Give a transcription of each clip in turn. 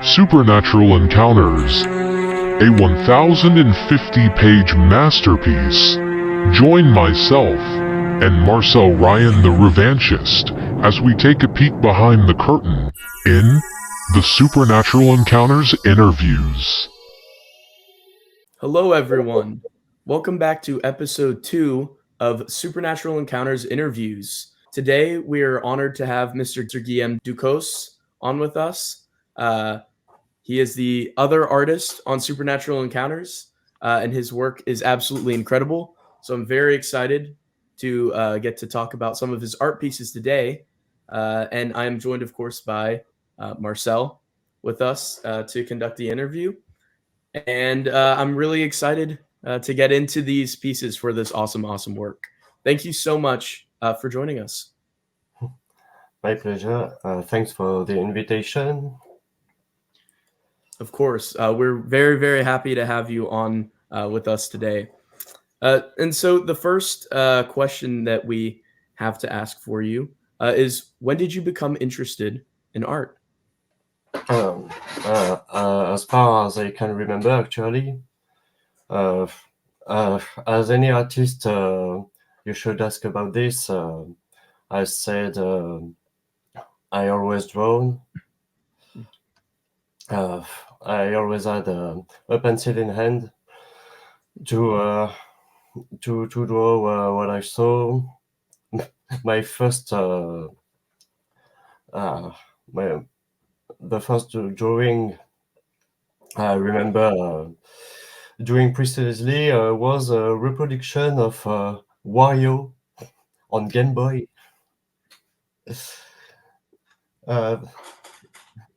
Supernatural Encounters, a 1050-page masterpiece. Join myself and Marcel Ryan the Revanchist as we take a peek behind the curtain in the Supernatural Encounters Interviews. Hello everyone, welcome back to episode 2 of Supernatural Encounters Interviews. Today we are honored to have Mr. Guillaume Ducos on with us. He is the other artist on Supernatural Encounters, and his work is absolutely incredible. So I'm very excited to get to talk about some of his art pieces today. And I am joined, of course, by Marcel with us to conduct the interview. And I'm really excited to get into these pieces for this awesome work. Thank you so much for joining us. My pleasure. Thanks for the invitation. Of course, we're very happy to have you on with us today. And so the first question that we have to ask for you is, when did you become interested in art? As far as I can remember, actually, as any artist, you should ask about this. I said I always drawn. I always had a pencil in hand to draw what I saw. My first the first drawing I remember doing precisely was a reproduction of Wario on Game Boy.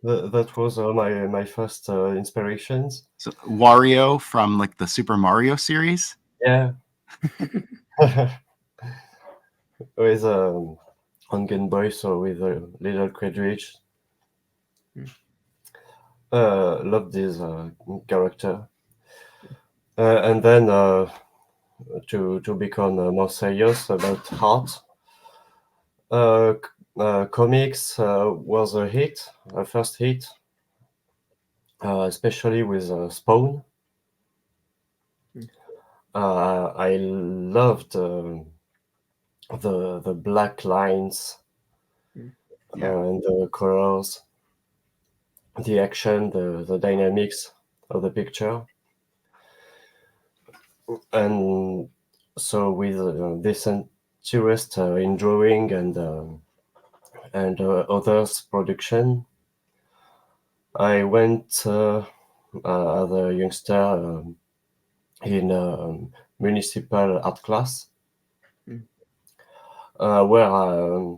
That was my first inspirations. So Wario from like the Super Mario series? Yeah. With on Game Boy, so with a little cartridge. Love this character. And then to become more serious about art, comics was a hit, a first hit, especially with Spawn. I loved the black lines and the colors, the action, the dynamics of the picture. And so with this interest in drawing and others production, I went as a youngster in a municipal art class where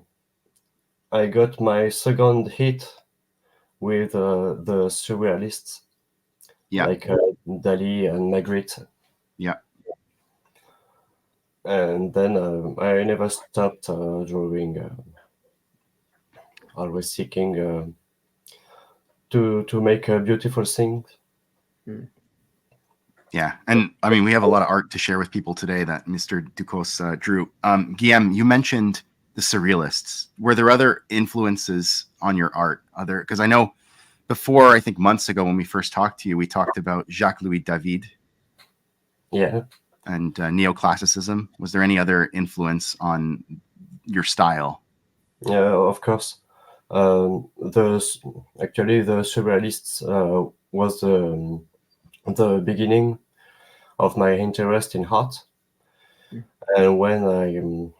I got my second hit with the surrealists, like Dali and Magritte. Yeah. And then I never stopped drawing, always seeking to make beautiful things. Yeah, and I mean, we have a lot of art to share with people today that Mr. Ducos drew. Guillaume, you mentioned the surrealists. Were there other influences on your art? Because I know before, I think months ago when we first talked to you, we talked about Jacques-Louis David. Yeah. And neoclassicism. Was there any other influence on your style? Yeah, of course. The surrealists was the beginning of my interest in art, and when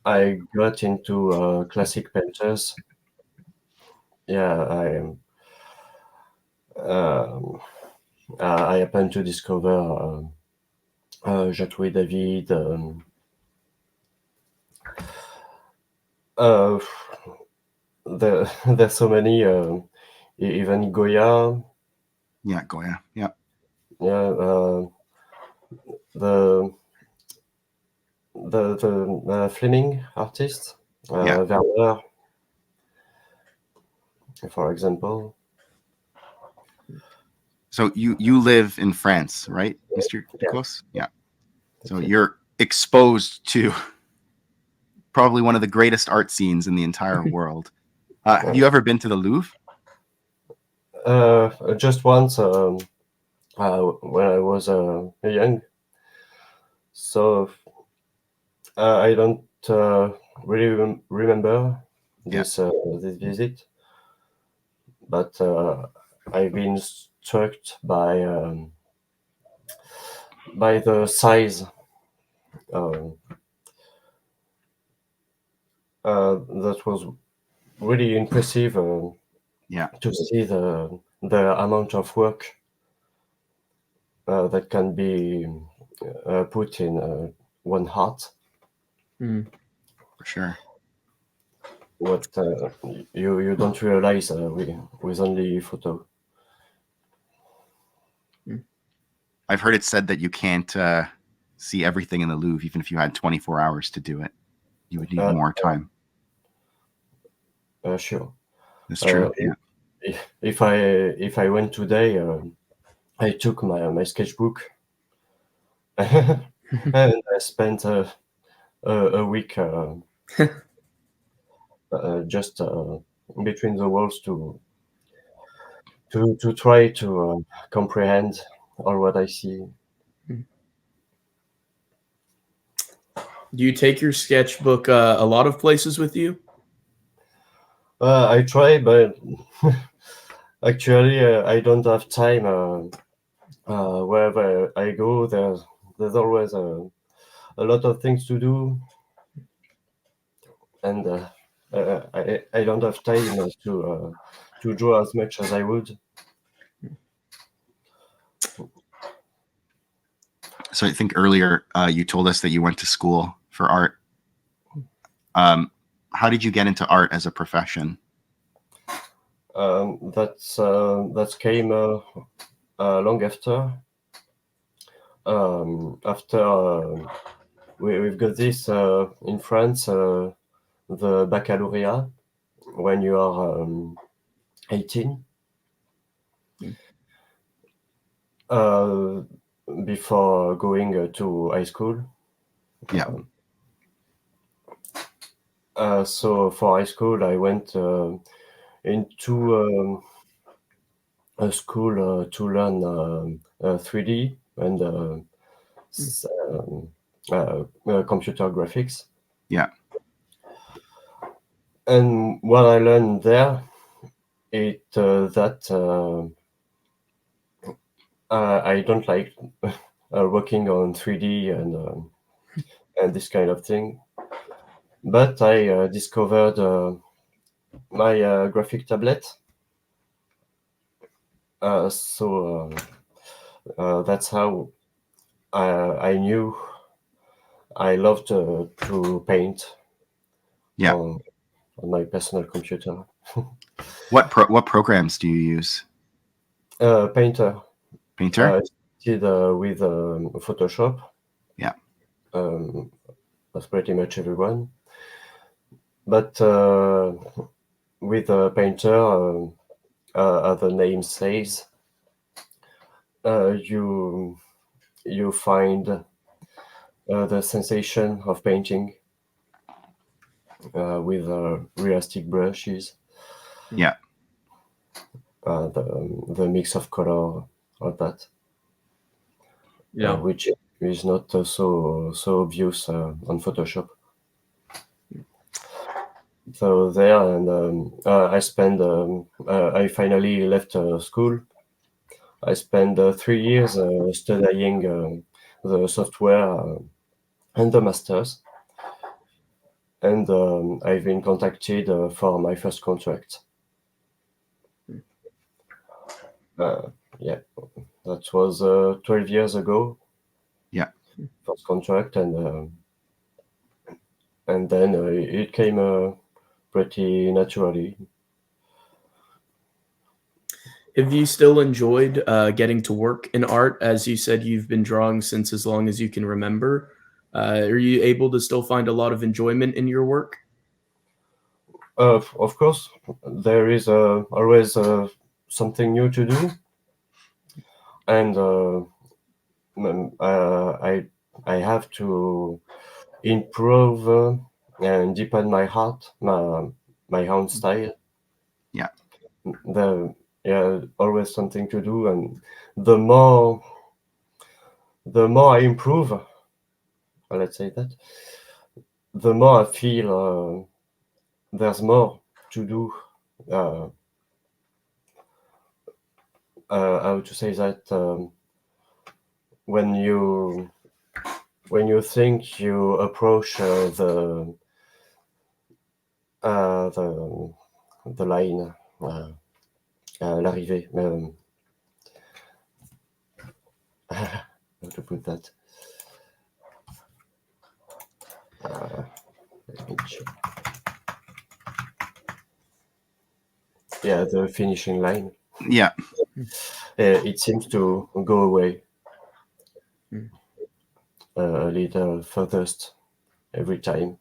I got into classic painters, I happened to discover Jacques-Louis David. There's so many, even Goya. Yeah, Goya. Yeah. Yeah. The Fleming artist, Werner, for example. So you live in France, right, Mr. Ducos? Yeah. So you're exposed to probably one of the greatest art scenes in the entire world. Have you ever been to the Louvre? Just once, when I was young. So I don't really remember this visit, but I've been struck by the size. Um, that was really impressive to see the amount of work that can be put in one heart. For sure. What you don't realize with only photo. I've heard it said that you can't see everything in the Louvre, even if you had 24 hours to do it. You would need more time. Sure. That's true. If I went today, I took my sketchbook and I spent a week just between the walls to try to comprehend all what I see. Do you take your sketchbook a lot of places with you? I try, but actually I don't have time. Wherever I go, there's always a lot of things to do, and I don't have time to draw as much as I would. So I think earlier you told us that you went to school for art. How did you get into art as a profession? That came long after. We've got this in France, the baccalaureate, when you are 18. Before going to high school. Yeah. So for high school, I went into a school to learn 3D and computer graphics. Yeah. And what I learned there, I don't like working on 3D and this kind of thing. But I discovered my graphic tablet. So that's how I knew I loved to paint on my personal computer. What programs do you use? Painter. Painter? I did with Photoshop. Yeah. That's pretty much everyone. But with Painter, as the name says, you find the sensation of painting with realistic brushes. Yeah. The mix of color, all that. Yeah. Which is not so obvious on Photoshop. So there, and I finally left school. I spent 3 years studying the software and the masters. And I've been contacted for my first contract. Yeah, that was 12 years ago. Yeah. First contract, and then it came pretty naturally. Have you still enjoyed getting to work in art? As you said, you've been drawing since as long as you can remember. Are you able to still find a lot of enjoyment in your work? Of course, there is always something new to do, and I have to improve and deepen my own style. Yeah. always something to do, and the more I improve, let's say that, the more I feel there's more to do. How to say that? When you think you approach the line, l'arrivée. How to put that? Let me check. Yeah, the finishing line. Yeah. It seems to go away Mm. a little furthest every time.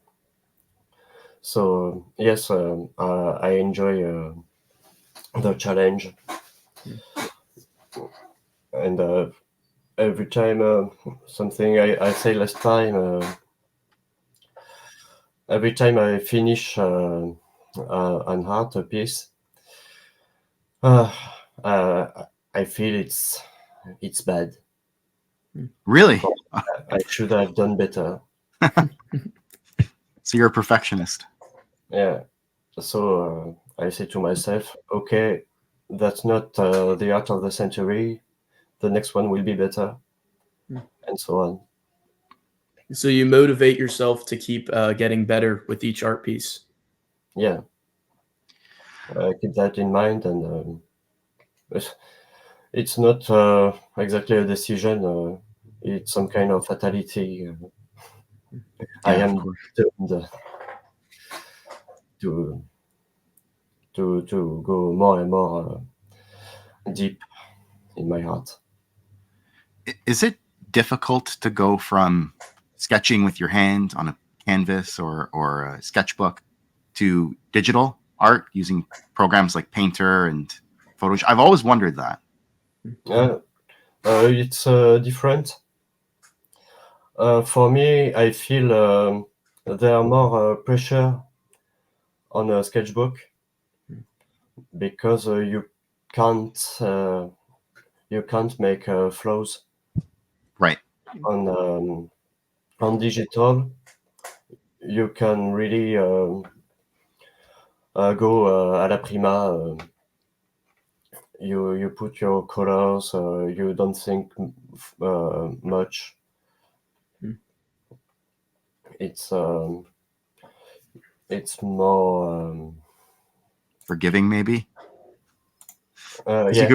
So yes, I enjoy the challenge, and every time something I say last time, every time I finish an art piece, I feel it's bad. Really? I should have done better. So you're a perfectionist. Yeah. So I say to myself, okay, that's not the art of the century. The next one will be better, and so on. So you motivate yourself to keep getting better with each art piece. Yeah. Keep that in mind, and it's not exactly a decision. It's some kind of fatality. I Yeah, of am course. determined to go more and more deep in my art. Is it difficult to go from sketching with your hand on a canvas or a sketchbook to digital art using programs like Painter and Photoshop? I've always wondered that. It's different. For me, I feel there are more pressure on a sketchbook because can't you can't make flows Right. on digital. You can really go à la prima. You put your colors. You don't think much. Mm. It's more Forgiving, maybe. 'Cause yeah.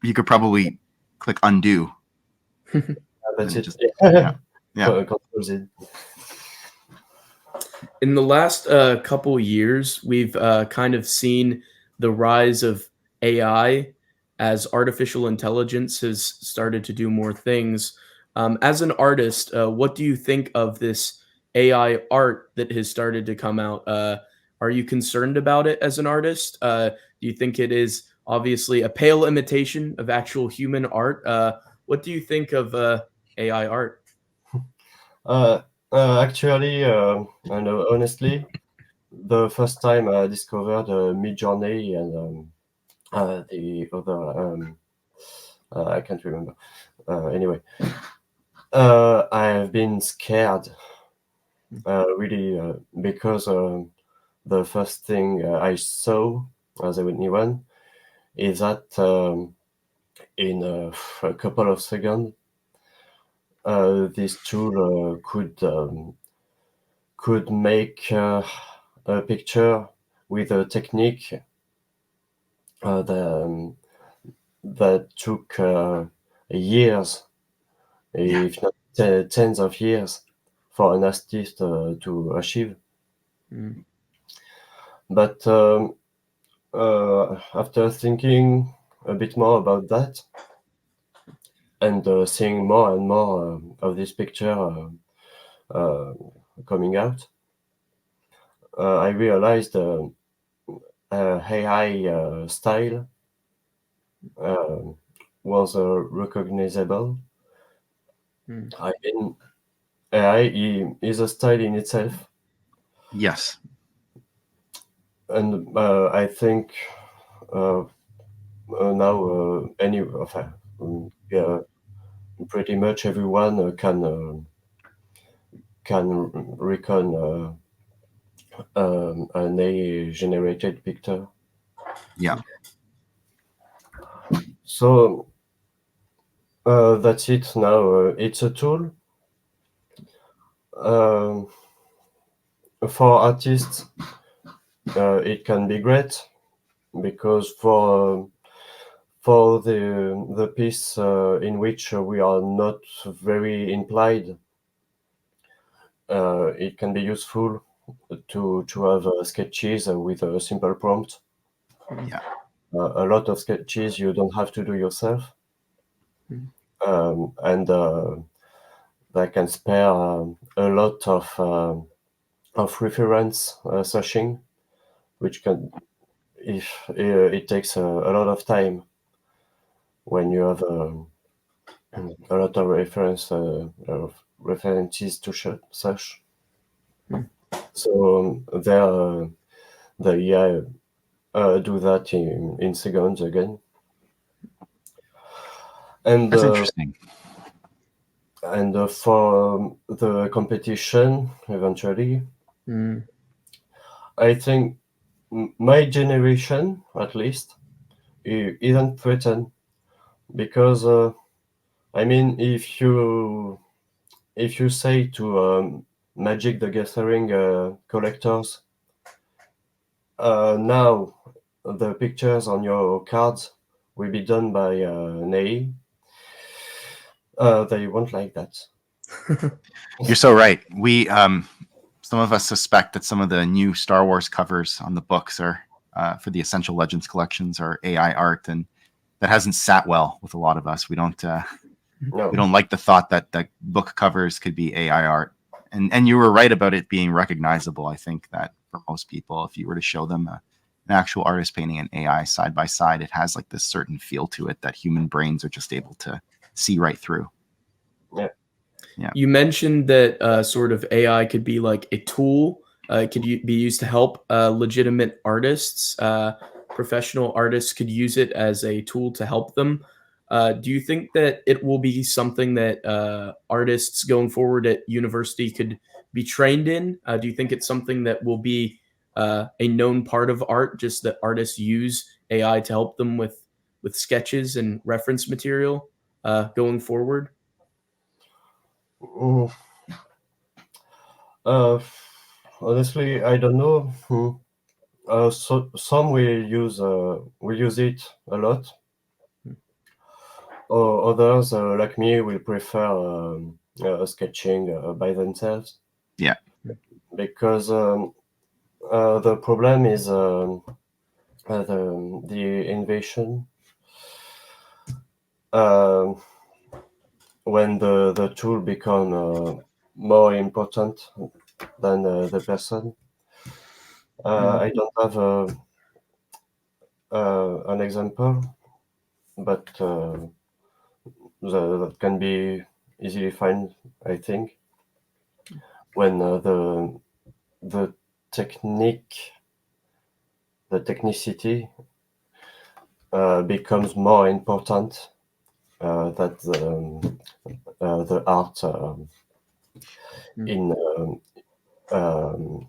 you could probably click undo. That's And it. yeah. Control Z. In the last couple years, we've kind of seen the rise of AI as artificial intelligence has started to do more things. As an artist, what do you think of this AI art that has started to come out? Are you concerned about it as an artist? Do you think it is obviously a pale imitation of actual human art? What do you think of AI art? Actually, and honestly, the first time I discovered Midjourney and the other, I can't remember. Anyway, I have been scared, really, because the first thing I saw as a new one is that in a couple of seconds, this tool could make a picture with a technique that took years, if not tens of years, for an artist to achieve. Mm. But after thinking a bit more about that and seeing more and more of this picture coming out, I realized AI style was recognizable. Mm. I mean, AI is a style in itself, Yes. and I think now yeah, pretty much everyone can recon an AI-generated picture. Yeah. So that's it now. It's a tool for artists. It can be great because for the piece in which we are not very implied, it can be useful to have sketches with a simple prompt. Yeah. A lot of sketches you don't have to do yourself, Mhm. and that can spare a lot of reference searching, which can, if it takes a lot of time when you have a lot of references to search. Hmm. So there, the AI do that in seconds again. And That's interesting. and for the competition, eventually, Mm. I think my generation, at least, isn't threatened because I mean, if you say to Magic the Gathering collectors, now the pictures on your cards will be done by an AI, they won't like that. You're so right. We some of us suspect that some of the new Star Wars covers on the books are for the Essential Legends collections are AI art, and that hasn't sat well with a lot of us. We don't No. like the thought that book covers could be AI art. And you were right about it being recognizable. I think that for most people, if you were to show them an actual artist painting an AI side by side, it has like this certain feel to it that human brains are just able to see right through. You mentioned that sort of AI could be like a tool. It could be used to help legitimate artists. Professional artists could use it as a tool to help them. Do you think that it will be something that artists going forward at university could be trained in? Do you think it's something that will be a known part of art, just that artists use AI to help them with sketches and reference material going forward? Mm, uh, honestly, I don't know. So some will use it a lot. Or others, like me, will prefer sketching by themselves. Yeah. Because the problem is the invasion. Um when the tool become more important than the person. I don't have an example, but that can be easily found, I think, when the technique, the technicity becomes more important than the art in um,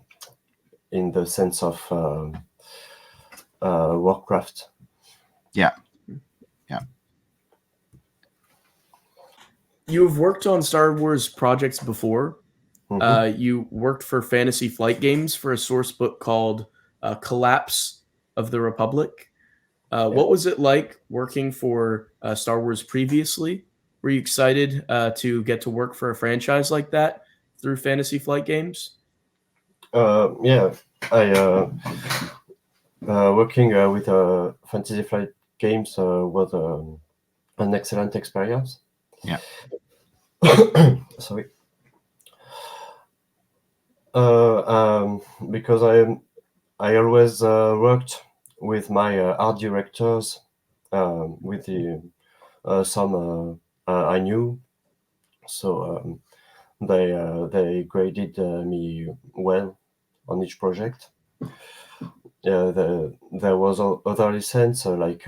in the sense of Warcraft. Yeah. Yeah. You've worked on Star Wars projects before. Mhm. You worked for Fantasy Flight Games for a source book called Collapse of the Republic. Yeah. What was it like working for Star Wars previously? Were you excited to get to work for a franchise like that through Fantasy Flight Games? Yeah, I working with Fantasy Flight Games was an excellent experience. Yeah. Sorry. Because I always worked with my art directors, with the some I knew, so they graded me well on each project. There was other license like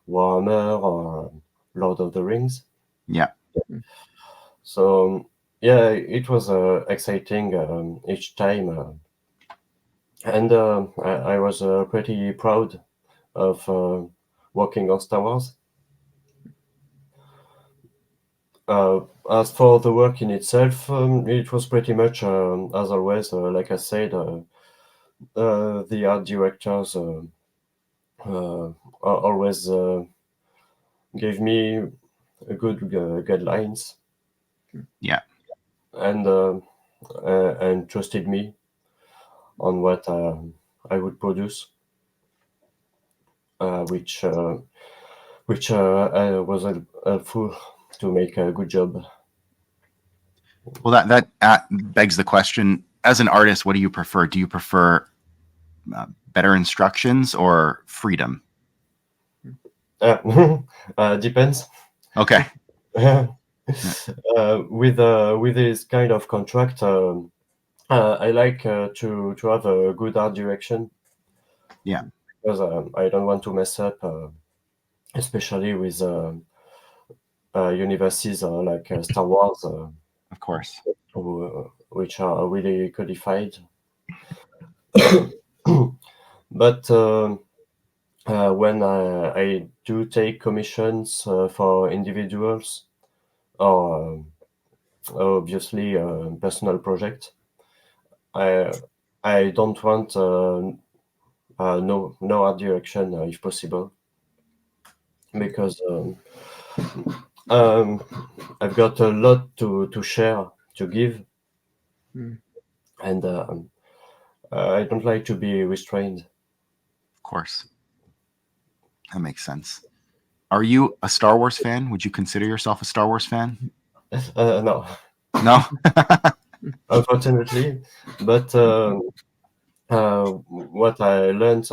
Warhammer or Lord of the Rings. Yeah. So yeah, it was exciting each time, and I was pretty proud of working on Star Wars. As for the work in itself, it was pretty much as always. Like I said, the art directors always gave me a good guidelines. Yeah. And trusted me on what I would produce, which was helpful to make a good job. Well, that begs the question: as an artist, what do you prefer? Do you prefer better instructions or freedom? Depends. Okay. With this kind of contract, I like to have a good art direction. Yeah. Because I don't want to mess up, especially with universes like Star Wars, Of course. which are really codified. But when I do take commissions for individuals or obviously personal project, I don't want no art direction if possible, because I've got a lot to share, to give, and I don't like to be restrained. Of course. That makes sense. Are you a Star Wars fan? Would you consider yourself a Star Wars fan? No, No. unfortunately. But what I learned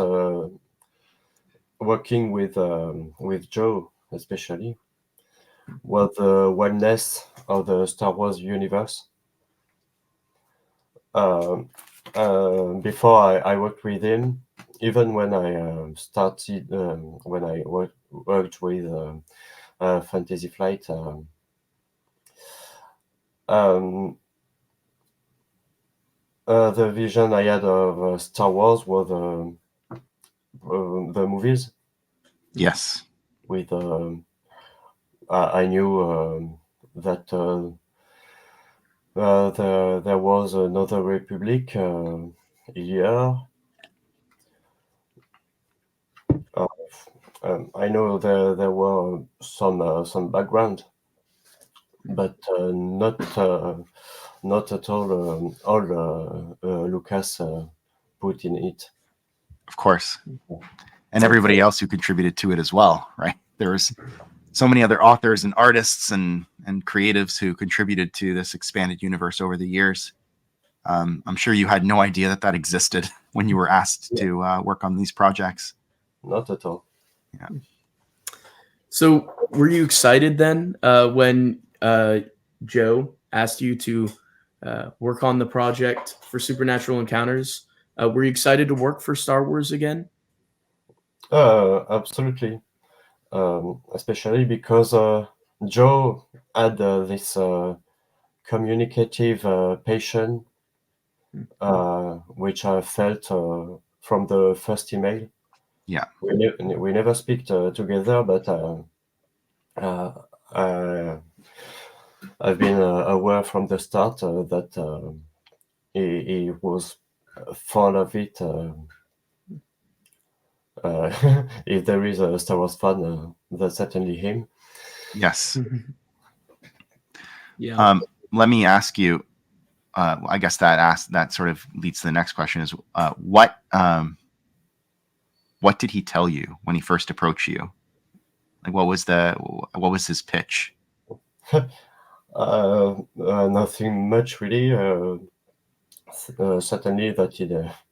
working with Joe, especially, was the oneness of the Star Wars universe. Before I worked with him, even when I started, when I worked with Fantasy Flight, the vision I had of Star Wars was the movies. Yes. With I knew that there was another Republic here. I know there were some background, but not at all Lucas put in it. Of course. And everybody else who contributed to it as well, right? There was so many other authors and artists and creatives who contributed to this expanded universe over the years. I'm sure you had no idea that existed when you were asked to work on these projects. Not at all. Yeah. So were you excited then when Joe asked you to work on the project for Supernatural Encounters? Were you excited to work for Star Wars again? Absolutely. Especially because Joe had this communicative passion, which I felt from the first email. Yeah. We never speak together, but I've been aware from the start that he was fond of it. If there is a Star Wars fan, that's certainly him. Yes. Yeah. Let me ask you. I guess that sort of leads to the next question: is what did he tell you when he first approached you? Like, what was his pitch? Nothing much really. Certainly that he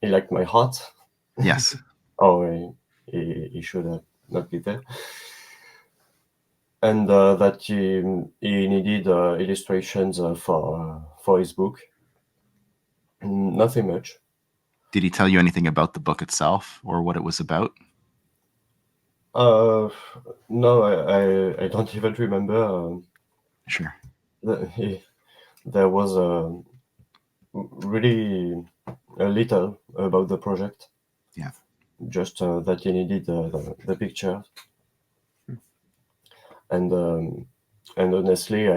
liked my heart. Yes. Oh, he should not be there. And that he needed illustrations for his book. Nothing much. Did he tell you anything about the book itself or what it was about? Uh, no, I don't even remember. Sure. There was really a little about the project. Yeah. Just that he needed the picture, and honestly,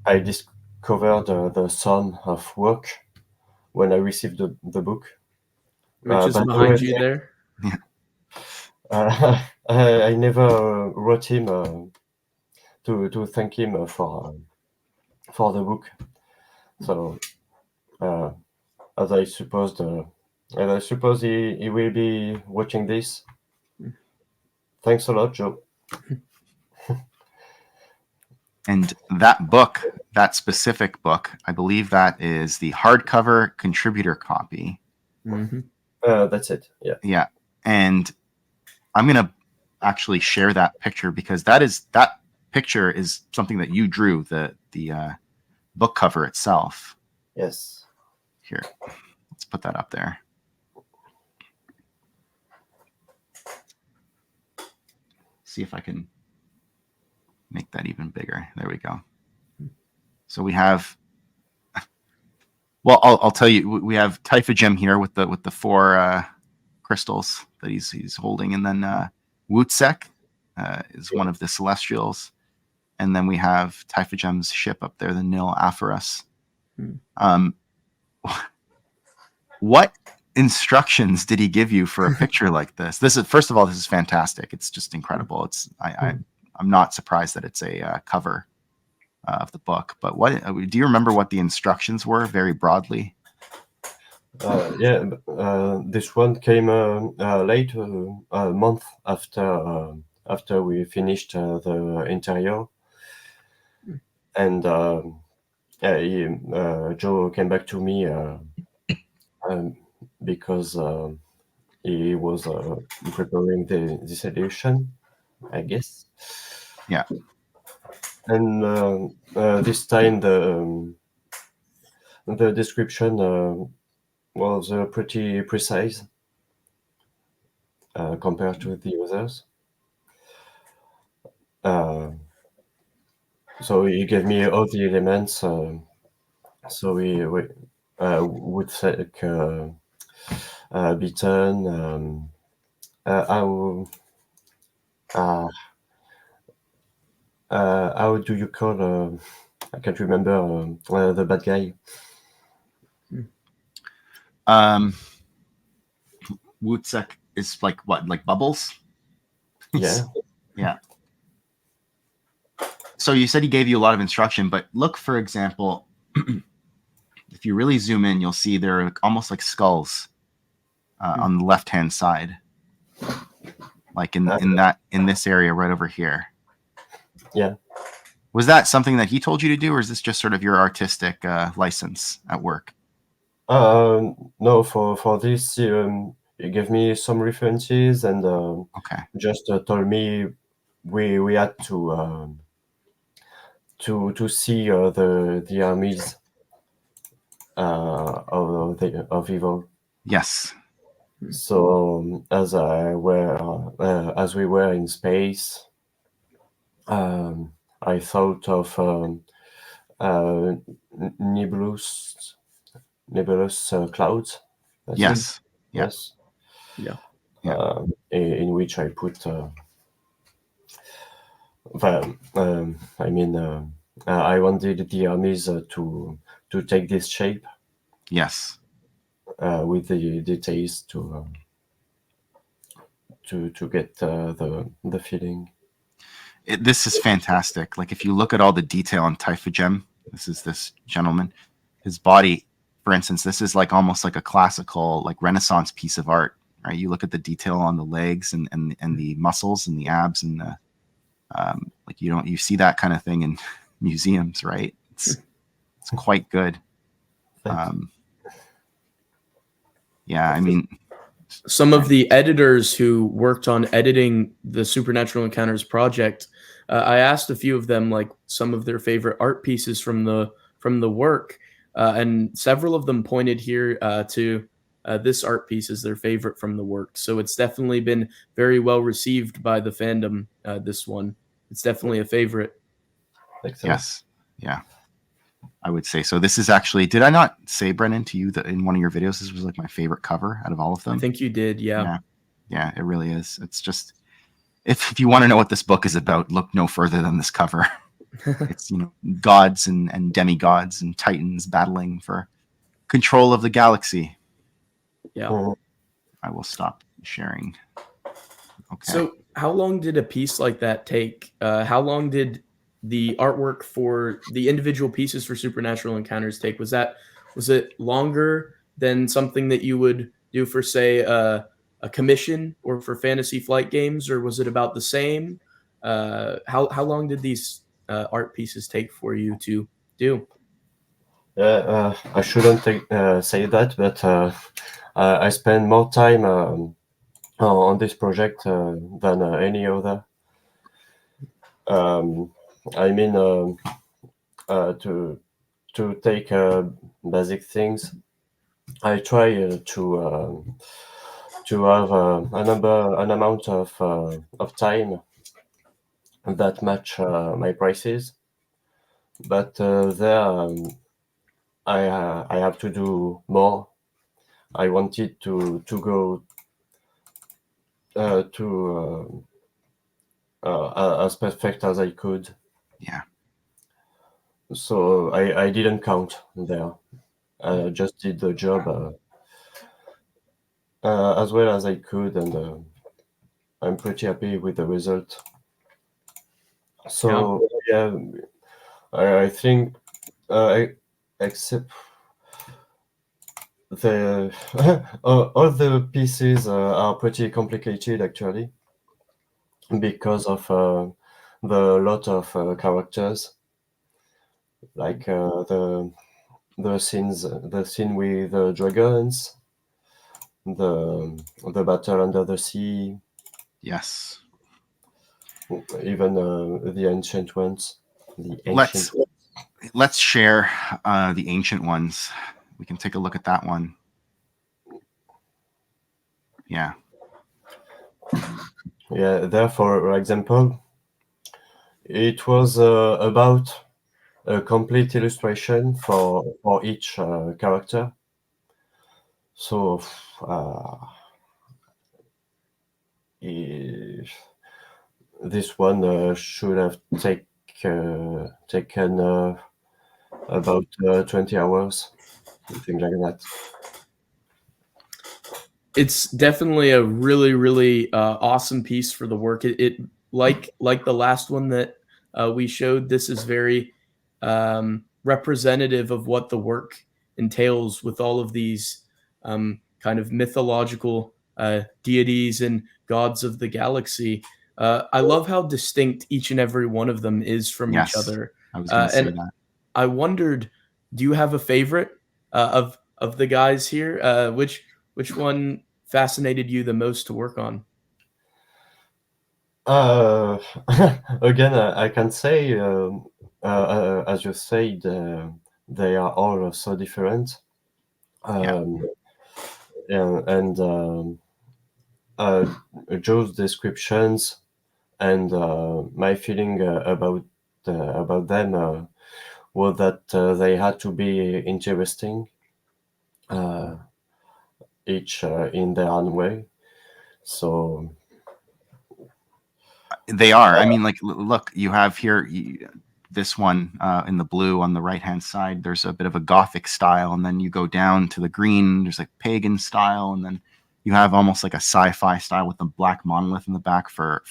I discovered the sum of work when I received the book. Which is By the behind way, you there. I never wrote him to thank him for the book. So uh, as I supposed, and I suppose he will be watching this. Thanks a lot, Joe. And that book, that specific book, I believe that is the hardcover contributor copy. Mm-hmm. That's it. Yeah. Yeah. And I'm going to actually share that picture because that picture is something that you drew, the book cover itself. Yes. Here, let's put that up there. See if I can make that even bigger. There we go. So we have, well, I'll tell you, we have Typhagem here with the four crystals that he's holding, and then Wutsek is one of the celestials, and then we have Typhagem's ship up there, the Nil Aphorus. What instructions did he give you for a picture like this? This is, first of all, this is fantastic. It's just incredible. It's I'm not surprised that it's a cover of the book. But what do you remember? What the instructions were, very broadly? Yeah, this one came late, a month after we finished the interior, and Joe came back to me because he was preparing this edition, I guess. Yeah. And this time the description was pretty precise compared to the others. So he gave me all the elements. So we would say beaten. How do you call? I can't remember the bad guy. Wutsek is like what, like bubbles? Yeah. Yeah. So you said he gave you a lot of instruction, but look, for example, if you really zoom in, you'll see they're almost like skulls on the left-hand side, like in this area right over here. Yeah. Was that something that he told you to do, or is this just sort of your artistic license at work? No, for this, he gave me some references and Okay. just told me we had to see the armies of evil. Yes. So as we were in space, I thought of nebulous clouds. That's Yes. it. Yes. Yeah. In which I put. I wanted the armies to take this shape. Yes. With the details to get the feeling. This is fantastic. Like if you look at all the detail on Typhagem, this gentleman, his body, for instance, this is like almost like a classical, like Renaissance piece of art, right? You look at the detail on the legs and the muscles and the abs and the like you see that kind of thing in museums, right? It's quite good. Yeah, I mean, some of the editors who worked on editing the Supernatural Encounters project, I asked a few of them like some of their favorite art pieces from the work, and several of them pointed here to this art piece is their favorite from the work. So it's definitely been very well received by the fandom. This one, it's definitely a favorite. Excellent. Yes. Yeah. I would say so. This is actually, did I not say, Brennan, to you that in one of your videos, this was like my favorite cover out of all of them? I think you did. Yeah. Yeah, it really is. It's just, if you want to know what this book is about, look no further than this cover. It's, gods and demigods and titans battling for control of the galaxy. Yeah. I will stop sharing. Okay. So how long did a piece like that take? How long did the artwork for the individual pieces for Supernatural Encounters take? Was it longer than something that you would do for, say, a commission or for Fantasy Flight Games, or was it about the same? How long did these art pieces take for you to do? I shouldn't say that, but I spend more time on this project than any other. I mean, to take basic things, I try to have an amount of time that match my prices, but there I have to do more. I wanted to go as perfect as I could. Yeah. So I didn't count there. I just did the job as well as I could, and I'm pretty happy with the result. So yeah, I think except the all the pieces are pretty complicated actually because of the lot of characters, like the scene with the dragons, the battle under the sea, Yes. even the ancient ones. Let's share the ancient ones. We can take a look at that one. Yeah. Yeah, there, for example, it was about a complete illustration for each character. So this one should have taken about 20 hours, something like that. It's definitely a really, really awesome piece for the work. It like the last one that we showed. This is very representative of what the work entails with all of these kind of mythological deities and gods of the galaxy. I love how distinct each and every one of them is from each other. I was going to say that. I wondered, do you have a favorite of the guys here? Which one fascinated you the most to work on? Again, I can say, as you said, they are all so different. Joe's descriptions and my feeling about them were that they had to be interesting, each in their own way. So they are. I mean, like, look, you have here this one in the blue on the right hand side. There's a bit of a Gothic style, and then you go down to the green. There's like pagan style, and then you have almost like a sci-fi style with the black monolith in the back for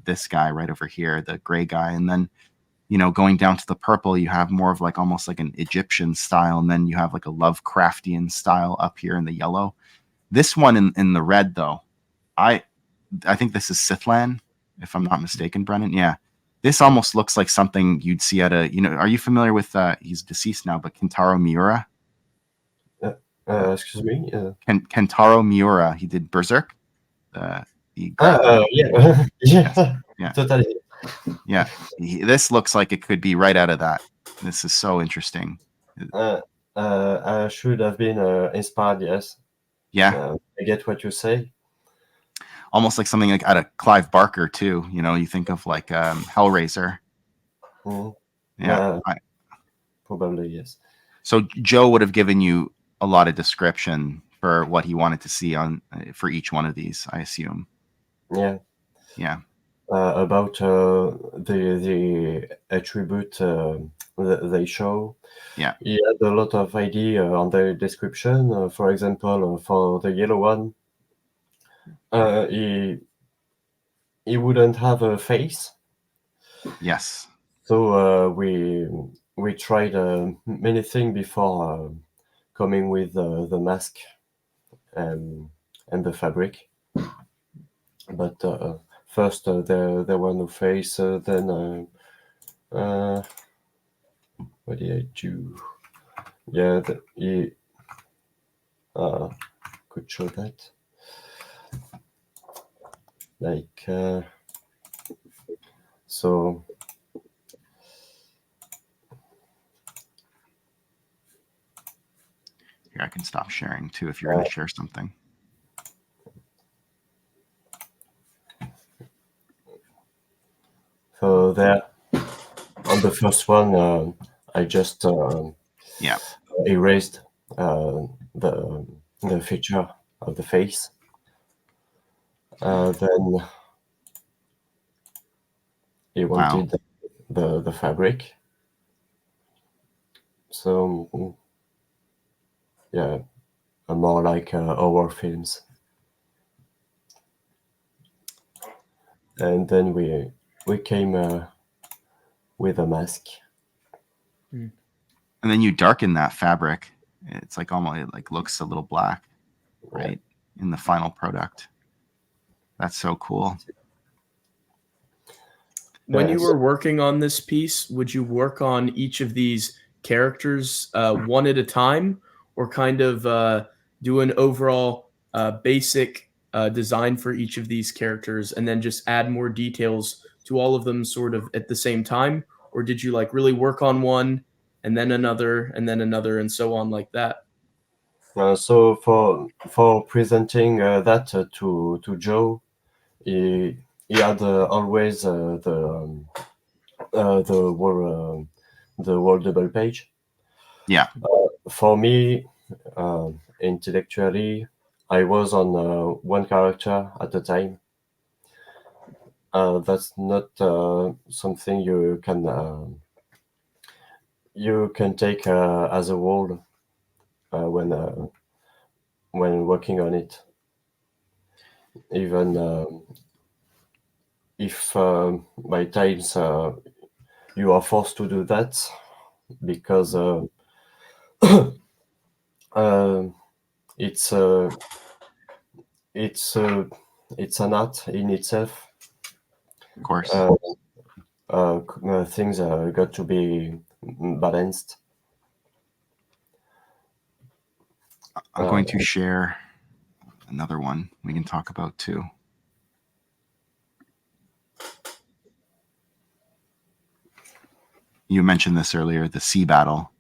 this guy right over here, the gray guy, and then going down to the purple, you have more of like almost like an Egyptian style, and then you have like a Lovecraftian style up here in the yellow. This one in the red, though, I think this is Sithlan, if I'm not mistaken, Brennan. Yeah. This almost looks like something you'd see at a, are you familiar with, he's deceased now, but Kentaro Miura? Excuse me? Kentaro Miura, he did Berserk. Yeah. Yeah. Totally. Yeah. This looks like it could be right out of that. This is so interesting. I should have been inspired, yes. Yeah. I get what you say. Almost like something like out of Clive Barker too. You know, you think of like Hellraiser. Mm. Yeah. Probably, yes. So Joe would have given you a lot of description for what he wanted to see on for each one of these, I assume. Yeah. Yeah. About the attribute they show. Yeah. He had a lot of idea on the description. For example, for the yellow one, he wouldn't have a face. Yes. So we tried many things before coming with the mask and the fabric. But first there were no face. Then what did I do? Yeah, he could show that. Like so. Here, I can stop sharing too if you're going to share something. So there, on the first one, I just Yeah. erased the feature of the face. Then he wanted the fabric. So yeah, more like horror films. And then we came with a mask. And then you darken that fabric. It's like almost, it like looks a little black, right? Yeah. In the final product. That's so cool. When you were working on this piece, would you work on each of these characters one at a time, or kind of do an overall basic design for each of these characters and then just add more details to all of them sort of at the same time? Or did you like really work on one and then another and so on like that? So for presenting that to Joe, he had always the whole double page. Yeah. For me, intellectually, I was on one character at a time. That's not something you can take as a whole when working on it. Even if by times you are forced to do that because it's an art in itself. Of course. Things got to be balanced. I'm going to share another one we can talk about too. You mentioned this earlier, the sea battle.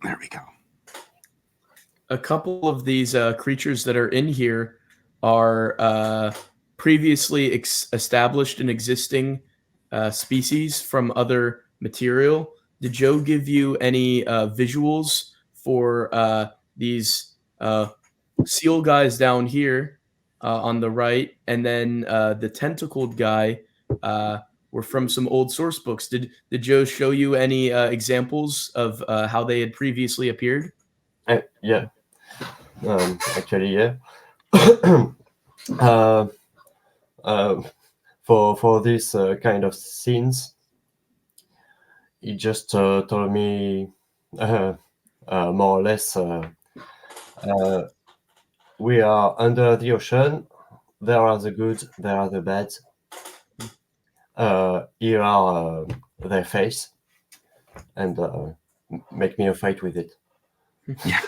There we go. A couple of these creatures that are in here are previously established and existing species from other material. Did Joe give you any visuals for these seal guys down here on the right, and then the tentacled guy were from some old source books? Did Joe show you any examples of how they had previously appeared? Yeah. Actually, yeah. For this kind of scenes, he just told me more or less we are under the ocean. There are the good, there are the bad. Here are their face, and make me a fight with it. Yeah.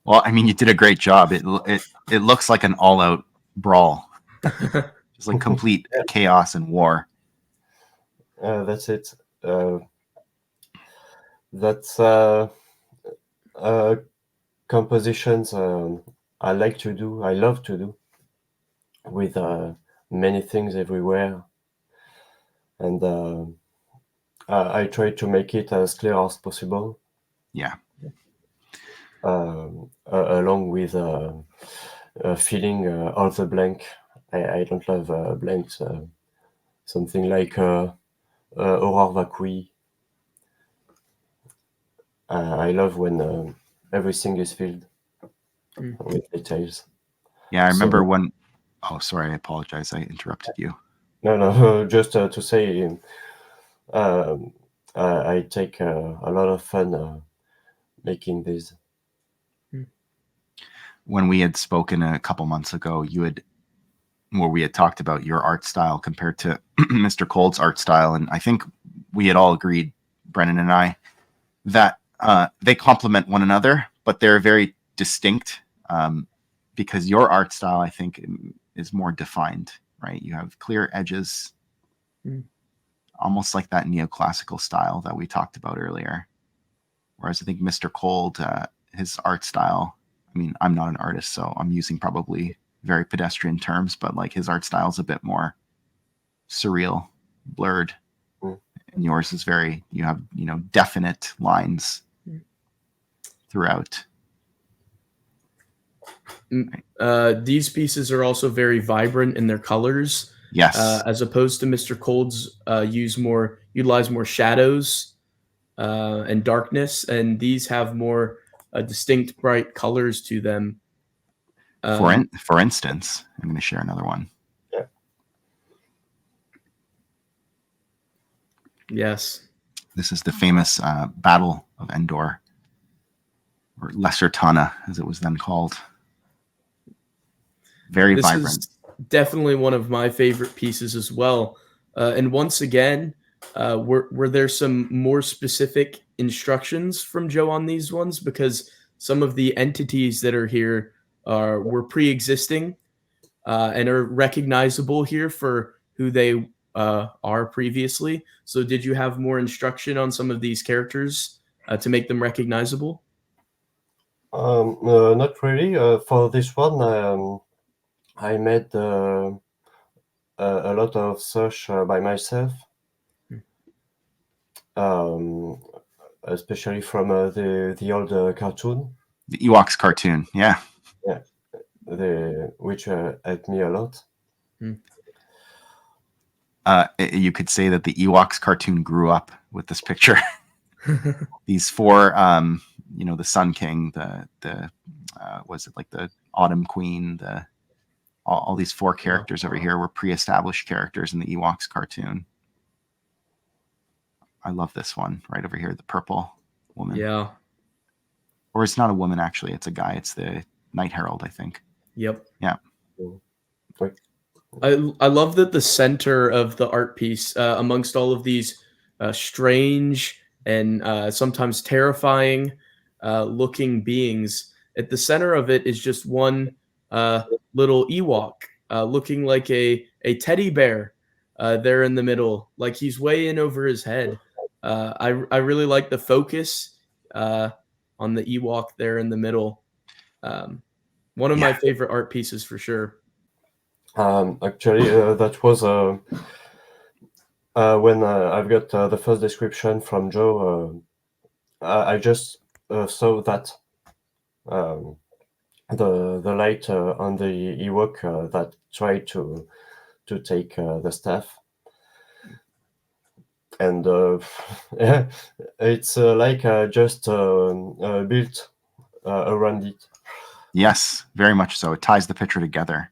Well, I mean, you did a great job. It looks like an all-out brawl, just like complete chaos and war. That's it. That's compositions I like to do. I love to do with many things everywhere, and I try to make it as clear as possible. Yeah. Along with filling all the blank. I don't love blanks. Something like Aurore Vacui. I love when everything is filled with details. Yeah, I So- remember when. Oh, sorry, I apologize. I interrupted you. No, just to say, I take a lot of fun making this. When we had spoken a couple months ago, we had talked about your art style compared to Mr. Cold's art style, and I think we had all agreed, Brennan and I, that they complement one another, but they're very distinct because your art style, I think, is more defined, right? You have clear edges, almost like that neoclassical style that we talked about earlier. Whereas I think Mr. Cold, his art style, I mean, I'm not an artist, so I'm using probably very pedestrian terms, but like his art style is a bit more surreal, blurred. And yours is very, you have, definite lines throughout. These pieces are also very vibrant in their colors. Yes. As opposed to Mr. Cold's utilize more shadows and darkness, and these have more distinct bright colors to them. For instance, I'm going to share another one. Yeah. Yes. This is the famous Battle of Endor, or Lesser Tana, as it was then called. Very This vibrant. is definitely one of my favorite pieces as well. And once again, were there some more specific instructions from Joe on these ones? Because some of the entities that are here were pre-existing and are recognizable here for who they are previously. So did you have more instruction on some of these characters to make them recognizable? Not really. For this one, I made a lot of search by myself, especially from the old cartoon. The Ewoks cartoon, yeah. Which helped me a lot. You could say that the Ewoks cartoon grew up with this picture. These four, the Sun King, the was it like the Autumn Queen, all these four characters over here were pre-established characters in the Ewoks cartoon. I love this one right over here, the purple woman. Yeah. Or it's not a woman, actually. It's a guy. It's the Night Herald, I think. Yep. Yeah. I love that the center of the art piece, amongst all of these strange and sometimes terrifying looking beings, at the center of it is just one little Ewok looking like a teddy bear there in the middle, like he's way in over his head. I really like the focus on the Ewok there in the middle. One of my favorite art pieces for sure. Actually, that was when I've got the first description from Joe. I just saw that the light on the Ewok that tried to take the staff, and yeah, it's like just built around it. Yes, very much so. It ties the picture together.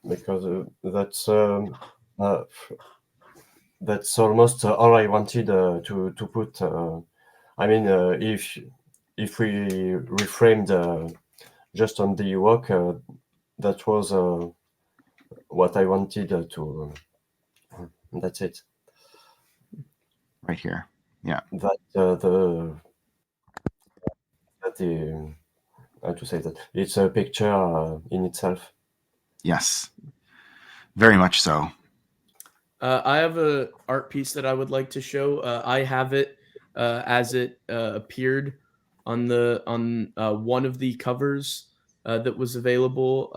Because that's almost all I wanted to put. I mean, if we reframed just on the Ewok, that was what I wanted to. That's it. Right here. Yeah. That the how to say that it's a picture in itself. Yes. Very much so. I have a art piece that I would like to show. I have it as it appeared on the on one of the covers that was available.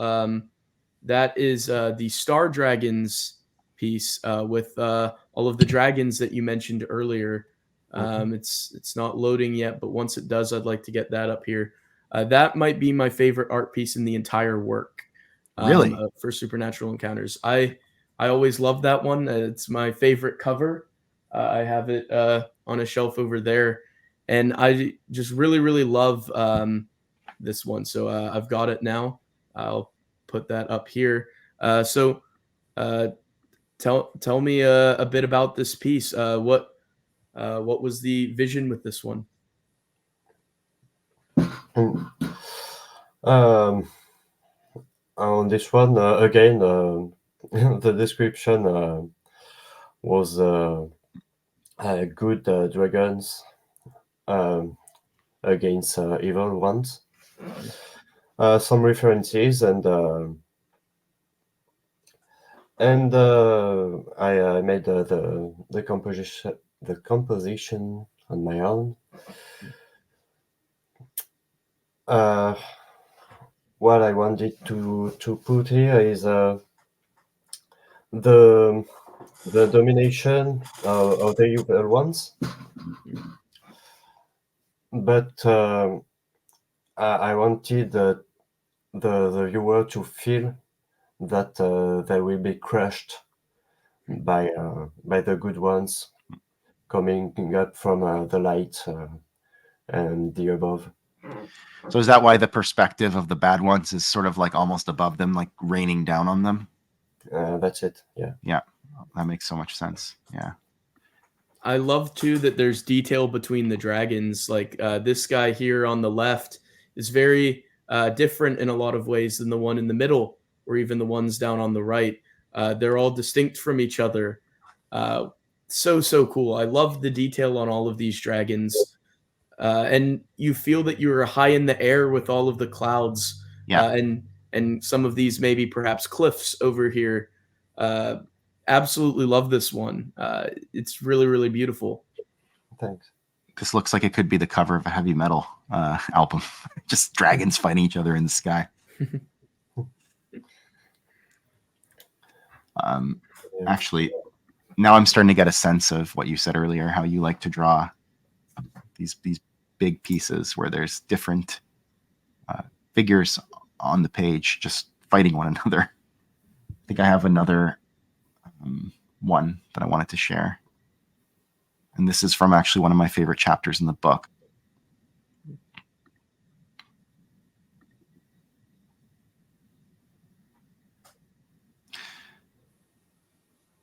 That is the Star Dragons piece with all of the dragons that you mentioned earlier. It's not loading yet, but once it does, I'd like to get that up here. That might be my favorite art piece in the entire work Really? for Supernatural Encounters. I always love that one. It's my favorite cover. I have it on a shelf over there, and I just really love this one. So I've got it now. I'll put that up here. So uh, tell me a bit about this piece. What was the vision with this one? Um, on this one, again, the description was good dragons against evil ones. Some references and I made the composition on my own. What I wanted to put here is the domination of the evil ones, but I wanted the viewer to feel that they will be crushed by the good ones coming up from the light and the above. So is that why the perspective of the bad ones is sort of like almost above them, like raining down on them? That's it. Yeah. Yeah, that makes so much sense. Yeah. I love too that there's detail between the dragons. Like this guy here on the left is very different in a lot of ways than the one in the middle, or even the ones down on the right. They're all distinct from each other. So cool. I love the detail on all of these dragons, and you feel that you're high in the air with all of the clouds, Yeah. And some of these maybe perhaps cliffs over here. Absolutely love this one. It's really beautiful. Thanks. This looks like it could be the cover of a heavy metal album. Just dragons fighting each other in the sky. Actually, now I'm starting to get a sense of what you said earlier, how you like to draw these big pieces where there's different figures on the page just fighting one another. I think I have another one that I wanted to share. And this is from actually one of my favorite chapters in the book.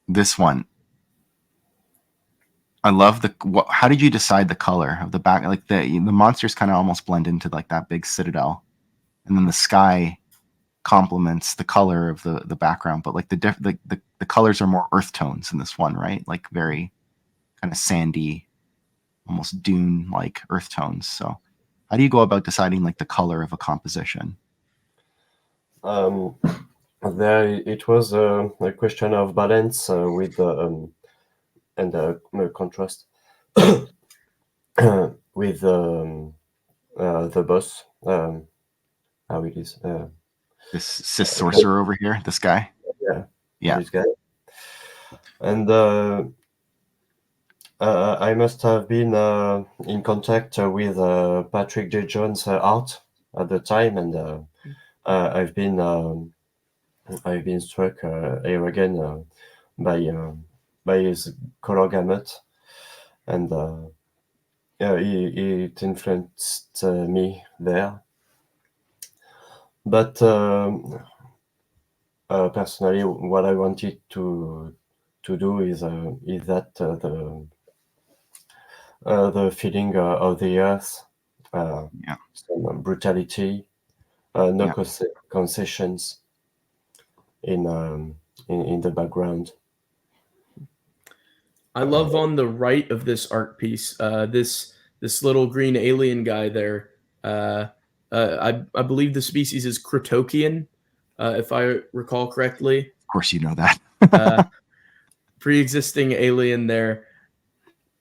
This one, I love how did you decide the color of the back? Like the monsters kind of almost blend into like that big citadel, and then the sky complements the color of the background, but like the colors are more earth tones in this one, right? Like very kind of sandy, almost dune like earth tones. So how do you go about deciding like the color of a composition? There it was a question of balance with and contrast with the boss. How it is. This cis sorcerer over here, this guy. Yeah. This guy. And I must have been in contact with Patrick J. Jones' art at the time, and I've been struck here again by his color gamut, and it influenced me there. But personally, what I wanted to do is that the feeling of the earth, some brutality, no concessions in the background. I love on the right of this art piece, this little green alien guy there. I believe the species is Critokian, if I recall correctly. Of course, you know that. pre-existing alien there.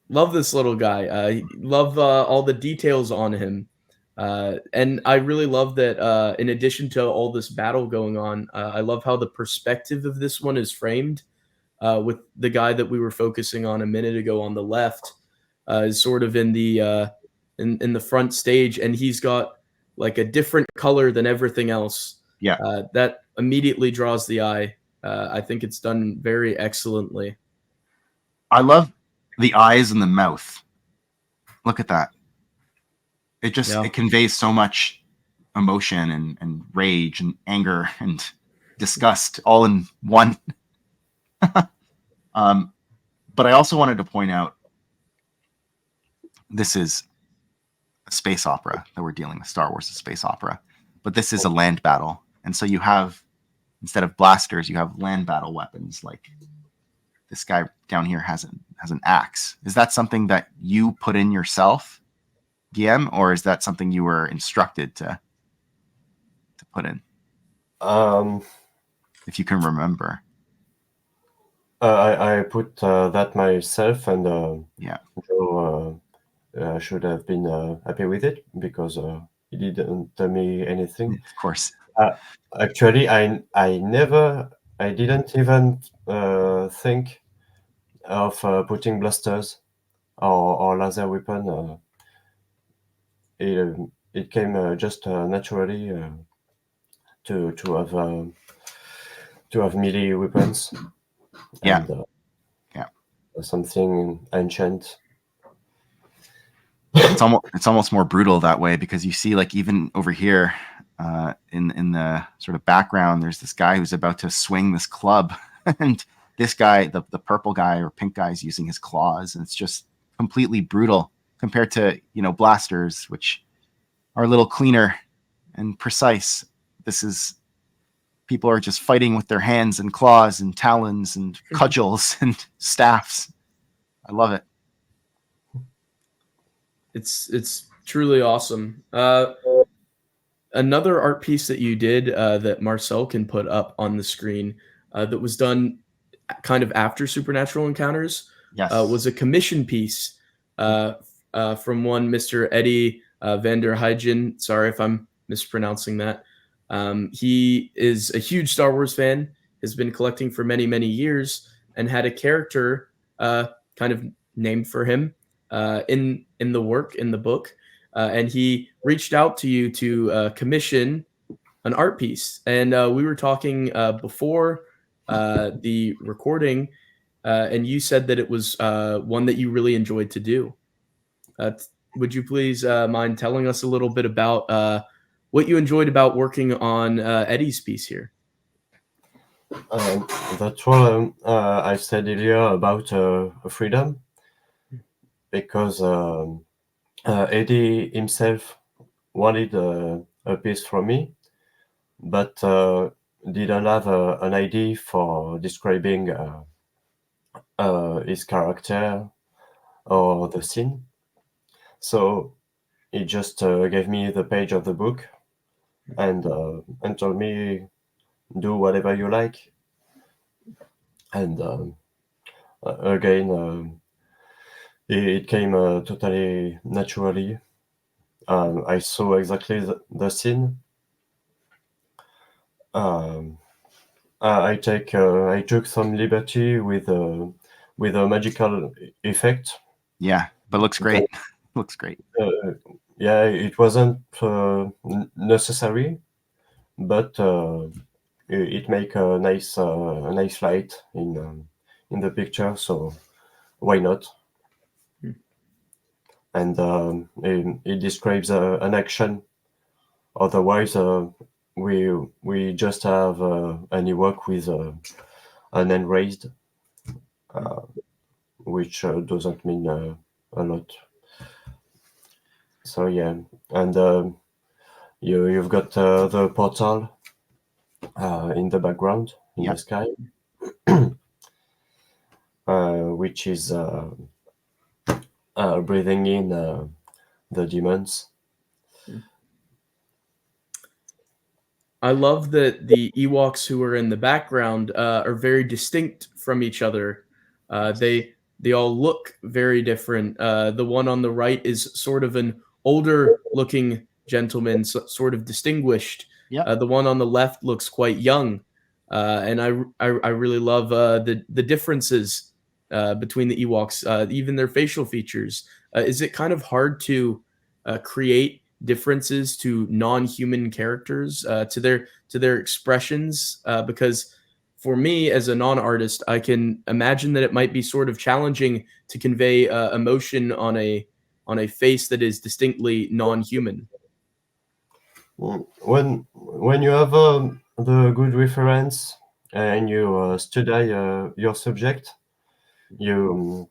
Love this little guy. Love all the details on him. And I really love that in addition to all this battle going on, I love how the perspective of this one is framed with the guy that we were focusing on a minute ago on the left is sort of in the front stage, and he's got like a different color than everything else. Yeah. That immediately draws the eye. I think it's done very excellently. I love the eyes and the mouth. Look at that. It just Yeah. it conveys so much emotion and rage and anger and disgust all in one. But I also wanted to point out this is a space opera that we're dealing with. Star Wars is a space opera, but this is a land battle, and so you have, instead of blasters, you have land battle weapons. Like this guy down here has an axe. Is that something that you put in yourself, Guillaume, or is that something you were instructed to put in? If you can remember. I put that myself, and Yeah. Joe should have been happy with it because he didn't tell me anything. Of course. Actually, I didn't even think of putting blasters or laser weapon. It came just naturally to have melee weapons. Yeah. And, Yeah. Something ancient. It's almost more brutal that way, because you see, like, even over here in the sort of background, there's this guy who's about to swing this club, and this guy, the purple guy or pink guy, is using his claws, and it's just completely brutal compared to, blasters, which are a little cleaner and precise. People are just fighting with their hands and claws and talons and cudgels and staffs. I love it. It's truly awesome. Another art piece that you did that Marcel can put up on the screen that was done kind of after Supernatural Encounters Yes. Was a commission piece from one Mr. Eddie van der Huygen. Sorry if I'm mispronouncing that. He is a huge Star Wars fan, has been collecting for many, many years, and had a character kind of named for him in the book. And he reached out to you to commission an art piece. And we were talking before the recording, and you said that it was one that you really enjoyed to do. Would you please mind telling us a little bit about what you enjoyed about working on Eddie's piece here? That's what I said earlier about freedom, because Eddie himself wanted a piece from me, but didn't have an idea for describing his character or the scene. So he just gave me the page of the book and told me, do whatever you like. And again, it came totally naturally. I saw exactly the scene. I took some liberty with a magical effect. Yeah, but looks great. Looks great. Yeah, it wasn't necessary, but it make a nice light in the picture. So why not? And it describes an action. Otherwise, we just have any work with an end raised, which doesn't mean a lot. So yeah, and you've got the portal in the background in the sky, which is breathing in the demons. I love that the Ewoks who are in the background are very distinct from each other. They all look very different. The one on the right is sort of an older looking gentleman, sort of distinguished. Yeah. The one on the left looks quite young, and I really love the differences between the Ewoks, even their facial features. Is it kind of hard to create differences to non-human characters, to their expressions? Because for me as a non-artist, I can imagine that it might be sort of challenging to convey emotion on a face that is distinctly non-human. When you have the good reference and you study your subject, you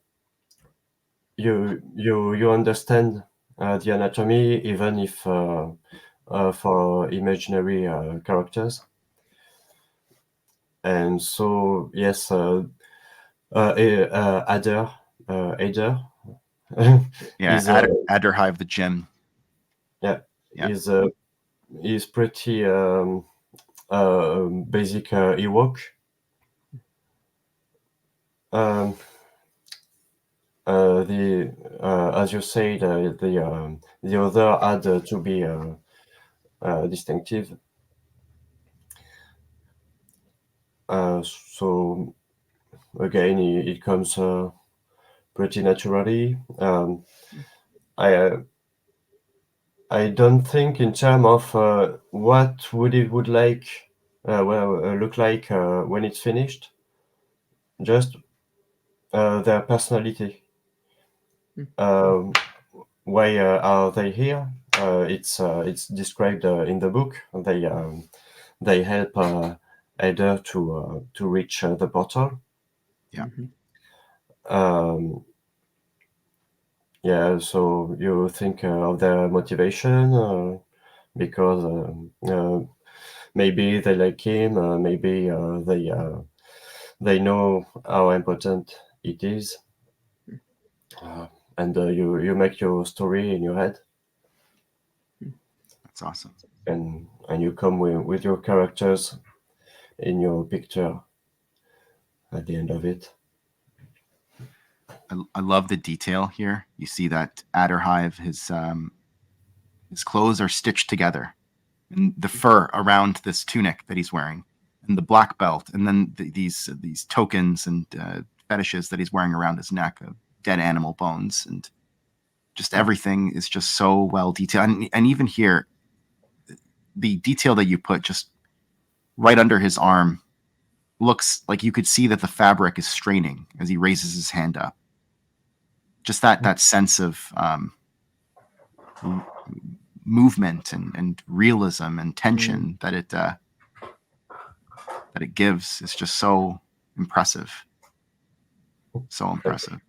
you understand the anatomy, even if for imaginary characters. And so yes, Adder, Adder, Yeah, is Adderhive the Gem. yeah, Yeah. is pretty basic Ewok. The as you said, the other had to be distinctive. So again, it comes pretty naturally. I don't think in terms of what would it would like look like when it's finished. Just their personality. Why are they here? It's described in the book. They help Ada to reach the portal. Yeah. Yeah, so you think of their motivation because maybe they like him, maybe they know how important it is, and you make your story in your head, That's awesome. and you come with your characters in your picture at the end of it. I love the detail here. You see that Adderhive, his clothes are stitched together, and the fur around this tunic that he's wearing, and the black belt, and then these tokens and fetishes that he's wearing around his neck of dead animal bones, and just everything is just so well detailed. And even here, the detail that you put just right under his arm looks like you could see that the fabric is straining as he raises his hand up. Just that sense of movement and realism and tension that it gives is just so impressive. So impressive.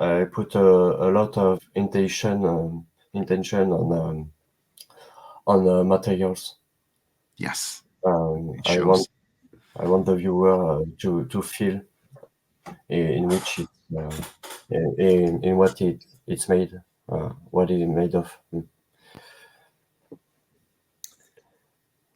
I put a lot of intention on materials. Yes. I shows. want the viewer to feel in which in what it's made, what it is made of.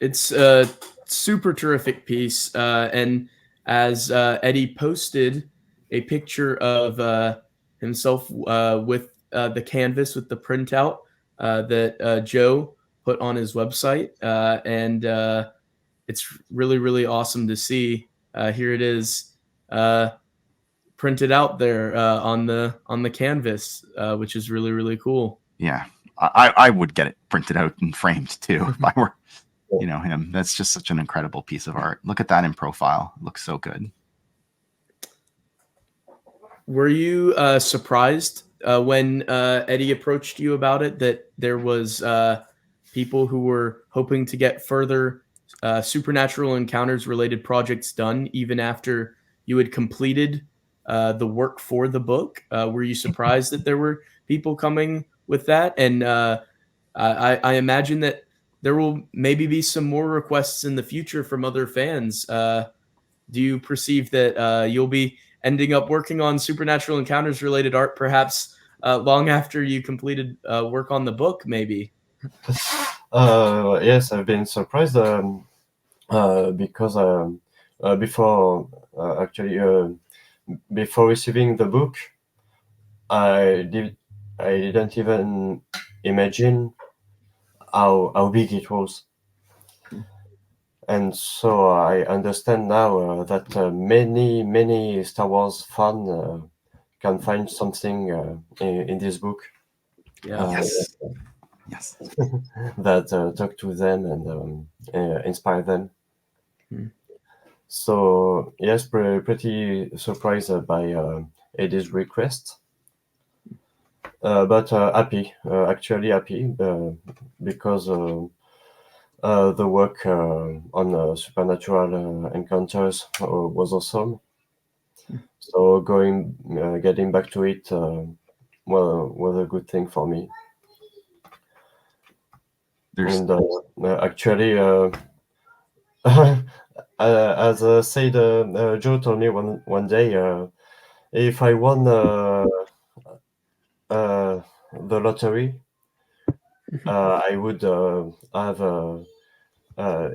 It's a super terrific piece, and as Eddie posted a picture of himself with the canvas with the printout that Joe put on his website, and it's really really awesome to see. Here it is, printed out there on the canvas, which is really really cool. Yeah, I would get it printed out and framed too if I were, him. That's just such an incredible piece of art. Look at that in profile. It looks so good. Were you surprised when Eddie approached you about it that there was people who were hoping to get further supernatural encounters related projects done even after you had completed the work for the book? Were you surprised that there were people coming with that? And I imagine that there will maybe be some more requests in the future from other fans. Do you perceive that you'll be ending up working on supernatural encounters related art perhaps long after you completed work on the book, maybe? Yes, I've been surprised because before actually before receiving the book, I didn't even imagine how big it was. And so I understand now that many Star Wars fans can find something in this book Yeah. Yes. Yes. that talk to them and inspire them. Hmm. So yes, pretty surprised by Eddie's request, but happy, actually happy because the work on supernatural encounters was awesome. So getting back to it, was a good thing for me. There's And actually, as said, Joe told me one day, if I won the lottery, I would have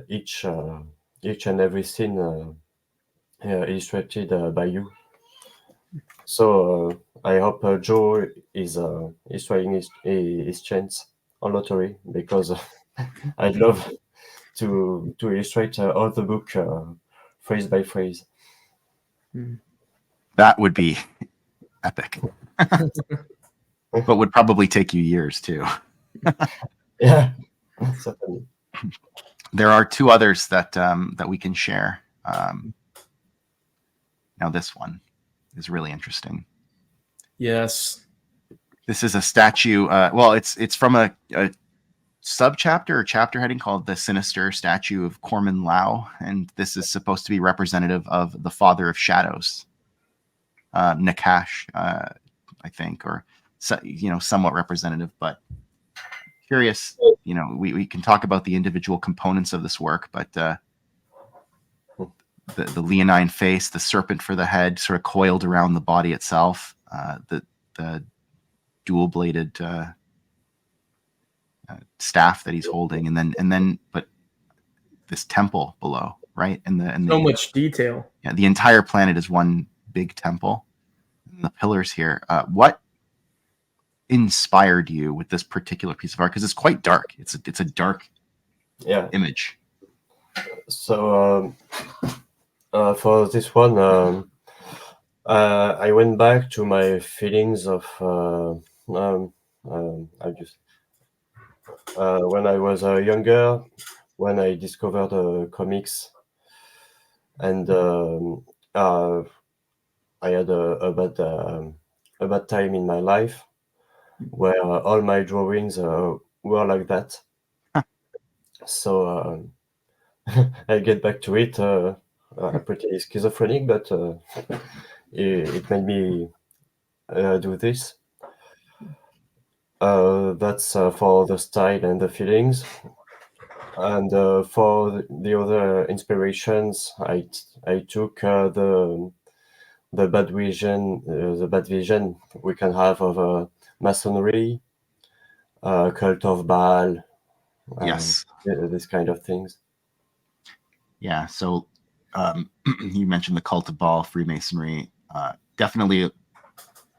each and every scene illustrated by you. So I hope Joe is trying his chance on lottery, because I'd love to illustrate all the book phrase by phrase. that would be epic, but would probably take you years too. Yeah, certainly. There are two others that we can share. Now this one is really interesting. Yes. This is a statue. Well, it's from a subchapter or chapter heading called "The Sinister Statue of Corman Lau," and this is supposed to be representative of the Father of Shadows, Nakash, I think, or somewhat representative. But curious, we can talk about the individual components of this work, but the leonine face, the serpent for the head, sort of coiled around the body itself, the dual-bladed staff that he's holding, and then but this temple below, right? And So much detail. Yeah, the entire planet is one big temple. And the pillars here. What inspired you with this particular piece of art? Because it's quite dark. It's a dark image. So for this one, I went back to my feelings of I just when I was younger, when I discovered comics, and I had a bad time in my life where all my drawings were like that. So I get back to it, pretty schizophrenic, but it made me do this. That's for the style and the feelings. And for the other inspirations, I took the bad vision we can have of masonry, cult of Baal, Yes. this kind of things. Yeah. So you mentioned the cult of Baal, Freemasonry. Definitely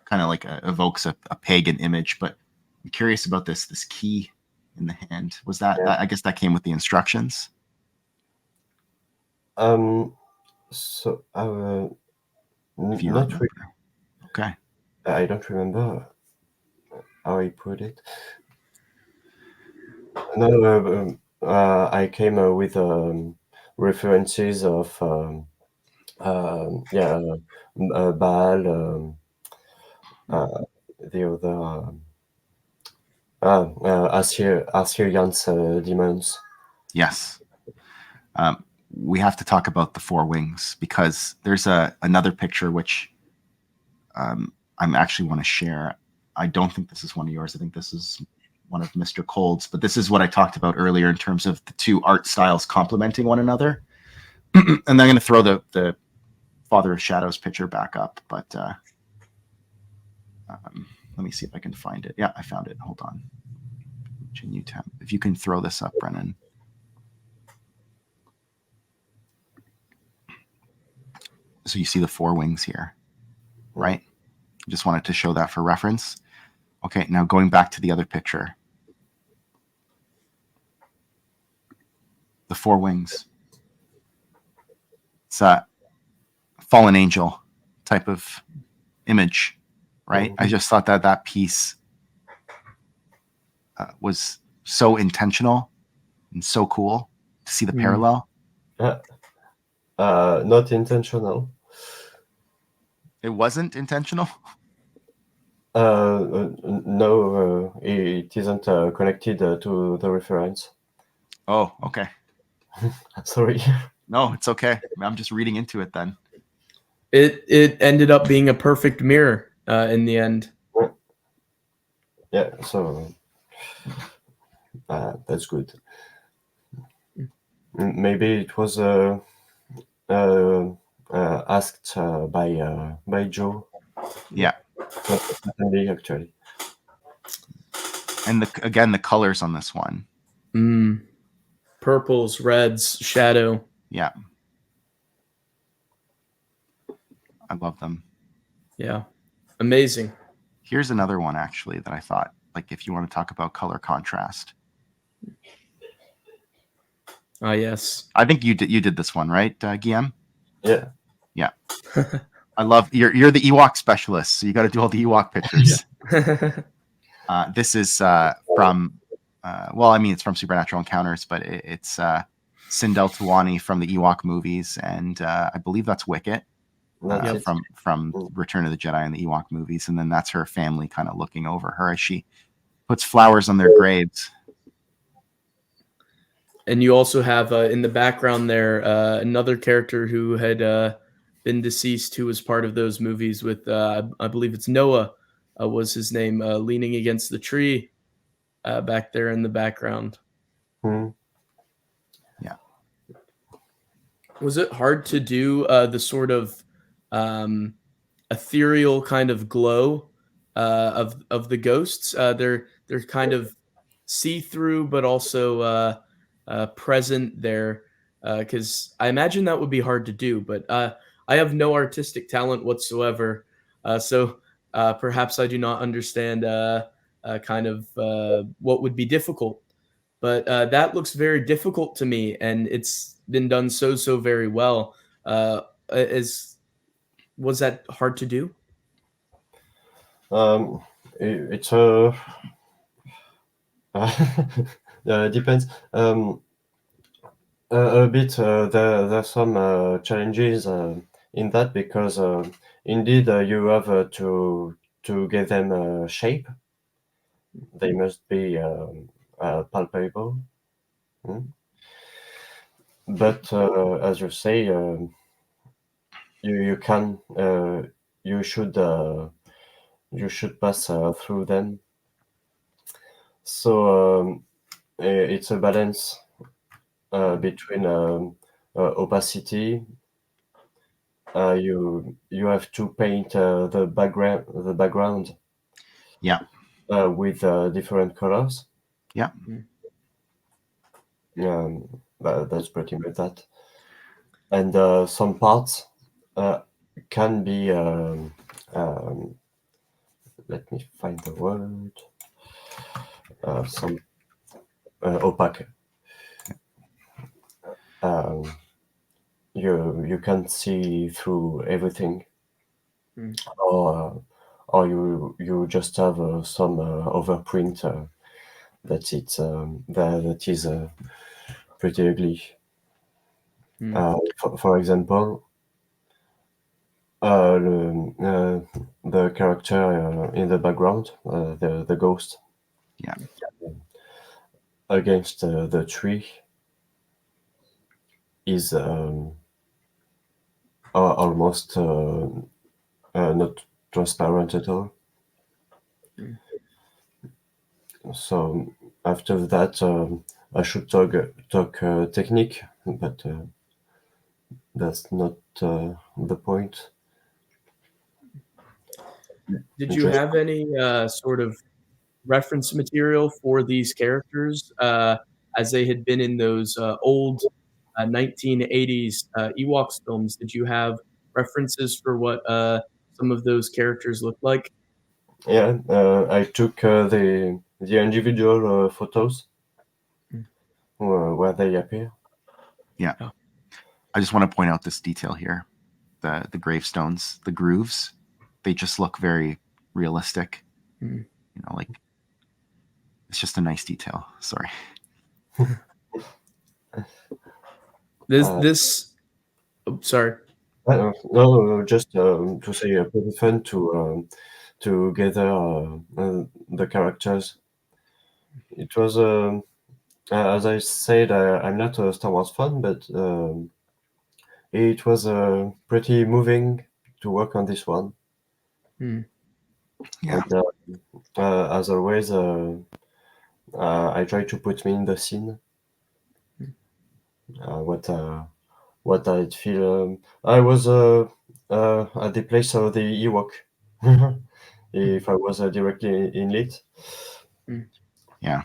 kind of like evokes a pagan image, but I'm curious about this key in the hand. Was that I guess that came with the instructions? So If you not remember. really. Okay. I don't remember how I put it. No, I came with references of Baal, the other Assyrians demons. Yes. We have to talk about the four wings, because there's another picture which I'm actually want to share. I don't think this is one of yours. I think this is one of Mr. Cold's, but this is what I talked about earlier in terms of the two art styles complementing one another. And I'm going to throw the Father of Shadows picture back up, but let me see if I can find it. Yeah, I found it. Hold on. Continue tab. If you can throw this up, Brennan. So you see the four wings here. right? Just wanted to show that for reference. Okay, now going back to the other picture. The four wings. It's a fallen angel type of image, right? I just thought that piece was so intentional and so cool to see the parallel. Not intentional. It wasn't intentional? No, it isn't connected to the reference. Oh, okay. Sorry. No, it's okay. I'm just reading into it then. It ended up being a perfect mirror in the end. Yeah, so that's good. Maybe it was asked by Joe. Yeah. Actually. And again, the colors on this one. Purples, reds, shadow. Yeah. I love them. Yeah. Amazing. Here's another one actually that I thought, like, if you want to talk about color contrast. Yes. I think you did this one, right, Guillaume? Yeah. Yeah. I love you're the Ewok specialist, so you got to do all the Ewok pictures. This is from it's from Supernatural Encounters, but it's Sindel Tuwani from the Ewok movies, and I believe that's Wicket from Return of the Jedi and the Ewok movies, and then that's her family kind of looking over her as she puts flowers on their graves. And you also have in the background there another character who had been deceased, who was part of those movies with, I believe it's Noah was his name, leaning against the tree back there in the background. Yeah. Was it hard to do the sort of ethereal kind of glow of the ghosts? They're kind of see-through, but also present there, because I imagine that would be hard to do. But I have no artistic talent whatsoever, so perhaps I do not understand kind of what would be difficult. But that looks very difficult to me, and it's been done so very well. Was that hard to do? It's depends. A bit. There's some challenges in that because indeed you have to give them shape. They must be palpable. But as you say, you can you should pass through them. So it's a balance between opacity. You have to paint the background. Yeah. With different colors. Yeah. That's pretty much that. And some parts can be let me find the word. Some opaque. You can't see through everything, or you just have some overprint that is pretty ugly. For example, the character in the background, the ghost, against the tree is almost not transparent at all. So after that, I should talk technique, but that's not the point. Did you have any sort of reference material for these characters as they had been in those old 1980s Ewoks films? Did you have references for what some of those characters look like? Yeah, I took the individual photos where they appear. Yeah. Oh. I just want to point out this detail here. The gravestones, the grooves, they just look very realistic. Mm. You know, like it's just a nice detail. Sorry. Sorry. No, just to say pretty fun to gather the characters. It was as I said, I'm not a Star Wars fan, but it was pretty moving to work on this one. Mm. Yeah. And, as always, I try to put me in the scene. What I feel. I was at the place of the Ewok. If I was directly in it. Yeah.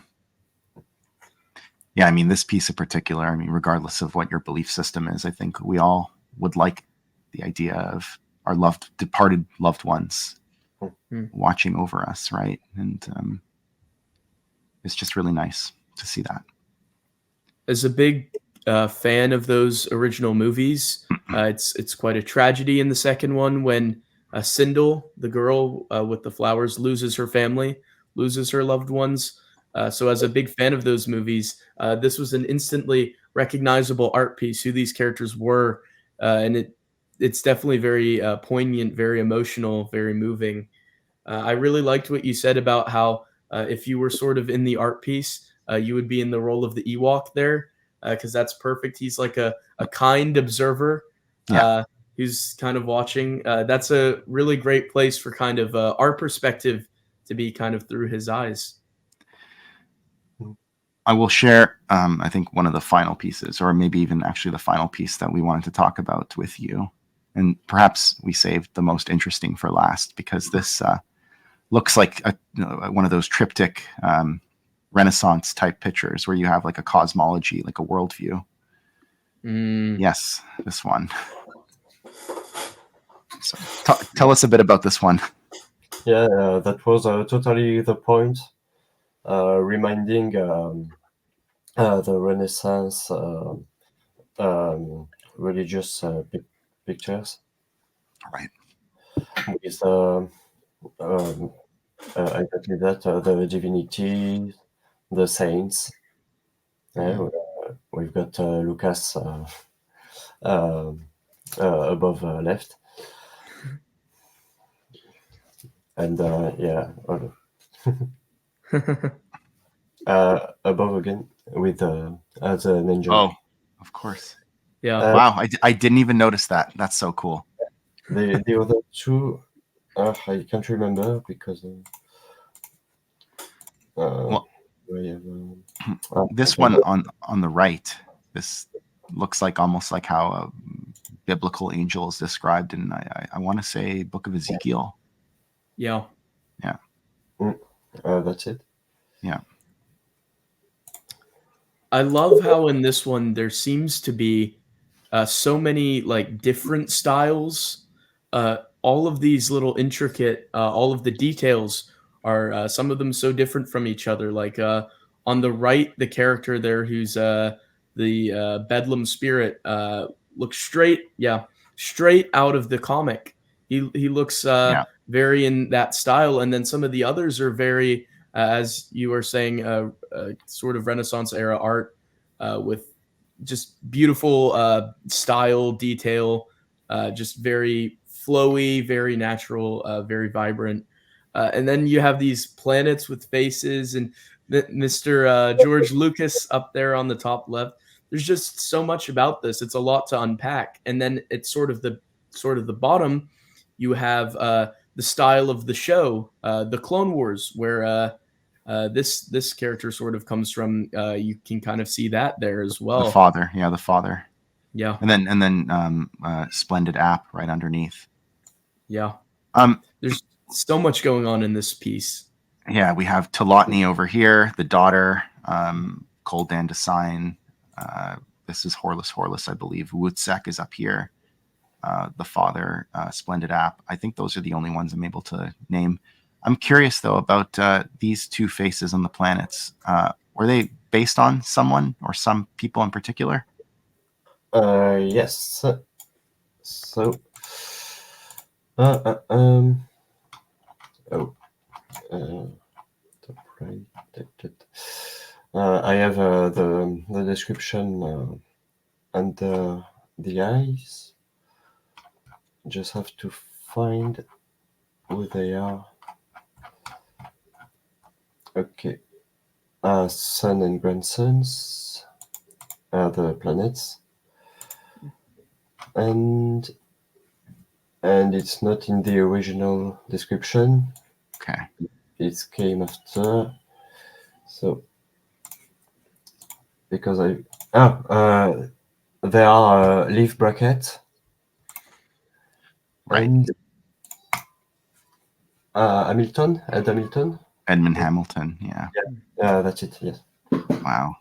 Yeah, I mean, this piece in particular, I mean, regardless of what your belief system is, I think we all would like the idea of our departed loved ones watching over us, right? And it's just really nice to see that. As a big fan of those original movies, it's quite a tragedy in the second one when Sindel, the girl with the flowers, loses her family, loses her loved ones. So as a big fan of those movies, this was an instantly recognizable art piece, who these characters were. And it's definitely very poignant, very emotional, very moving. I really liked what you said about how if you were sort of in the art piece, you would be in the role of the Ewok there, because that's perfect. He's like a kind observer who's kind of watching. That's a really great place for kind of our perspective to be kind of through his eyes. I will share, I think, one of the final pieces, or maybe even actually the final piece that we wanted to talk about with you. And perhaps we saved the most interesting for last, because this looks like one of those triptych Renaissance type pictures where you have like a cosmology, like a worldview. Yes, this one. So, tell us a bit about this one. Yeah, that was totally the point. Reminding the Renaissance religious pictures. Right. With exactly that, the divinity, the saints. We've got Lucas above left. And above again with as an angel. Oh, of course. Yeah. Wow, I didn't even notice that. That's so cool. The other two, I can't remember because. Well, have, this one on the right, this looks like almost like how a biblical angel is described in I want to say Book of Ezekiel. Yeah. Yeah. That's it. Yeah. I love how in this one there seems to be so many like different styles. All of these little intricate, all of the details are some of them so different from each other. Like on the right, the character there who's the Bedlam spirit looks straight out of the comic. He looks very in that style, and then some of the others are very, as you were saying, sort of Renaissance era art with just beautiful style, detail, just very flowy, very natural, very vibrant. And then you have these planets with faces, and Mr. George Lucas up there on the top left. There's just so much about this. It's a lot to unpack. And then it's sort of the bottom. You have the style of the show, the Clone Wars, where this character sort of comes from. You can kind of see that there as well. The father. Yeah. And then Splendid App right underneath. Yeah. There's so much going on in this piece. Yeah, we have Telotny over here, the daughter, Cole Dandasine. This is Horless, I believe. Woodsec is up here. The Father, Splendid App. I think those are the only ones I'm able to name. I'm curious though about these two faces on the planets. Were they based on someone or some people in particular? Yes. So, oh, top right. I have the description under the eyes. Just have to find who they are. Okay. Son and grandsons are the planets. And it's not in the original description. Okay. It came after. So because there are leaf brackets. Right. And Hamilton, Ed Hamilton. Edmund Hamilton. Yeah. That's it. Yes. Wow.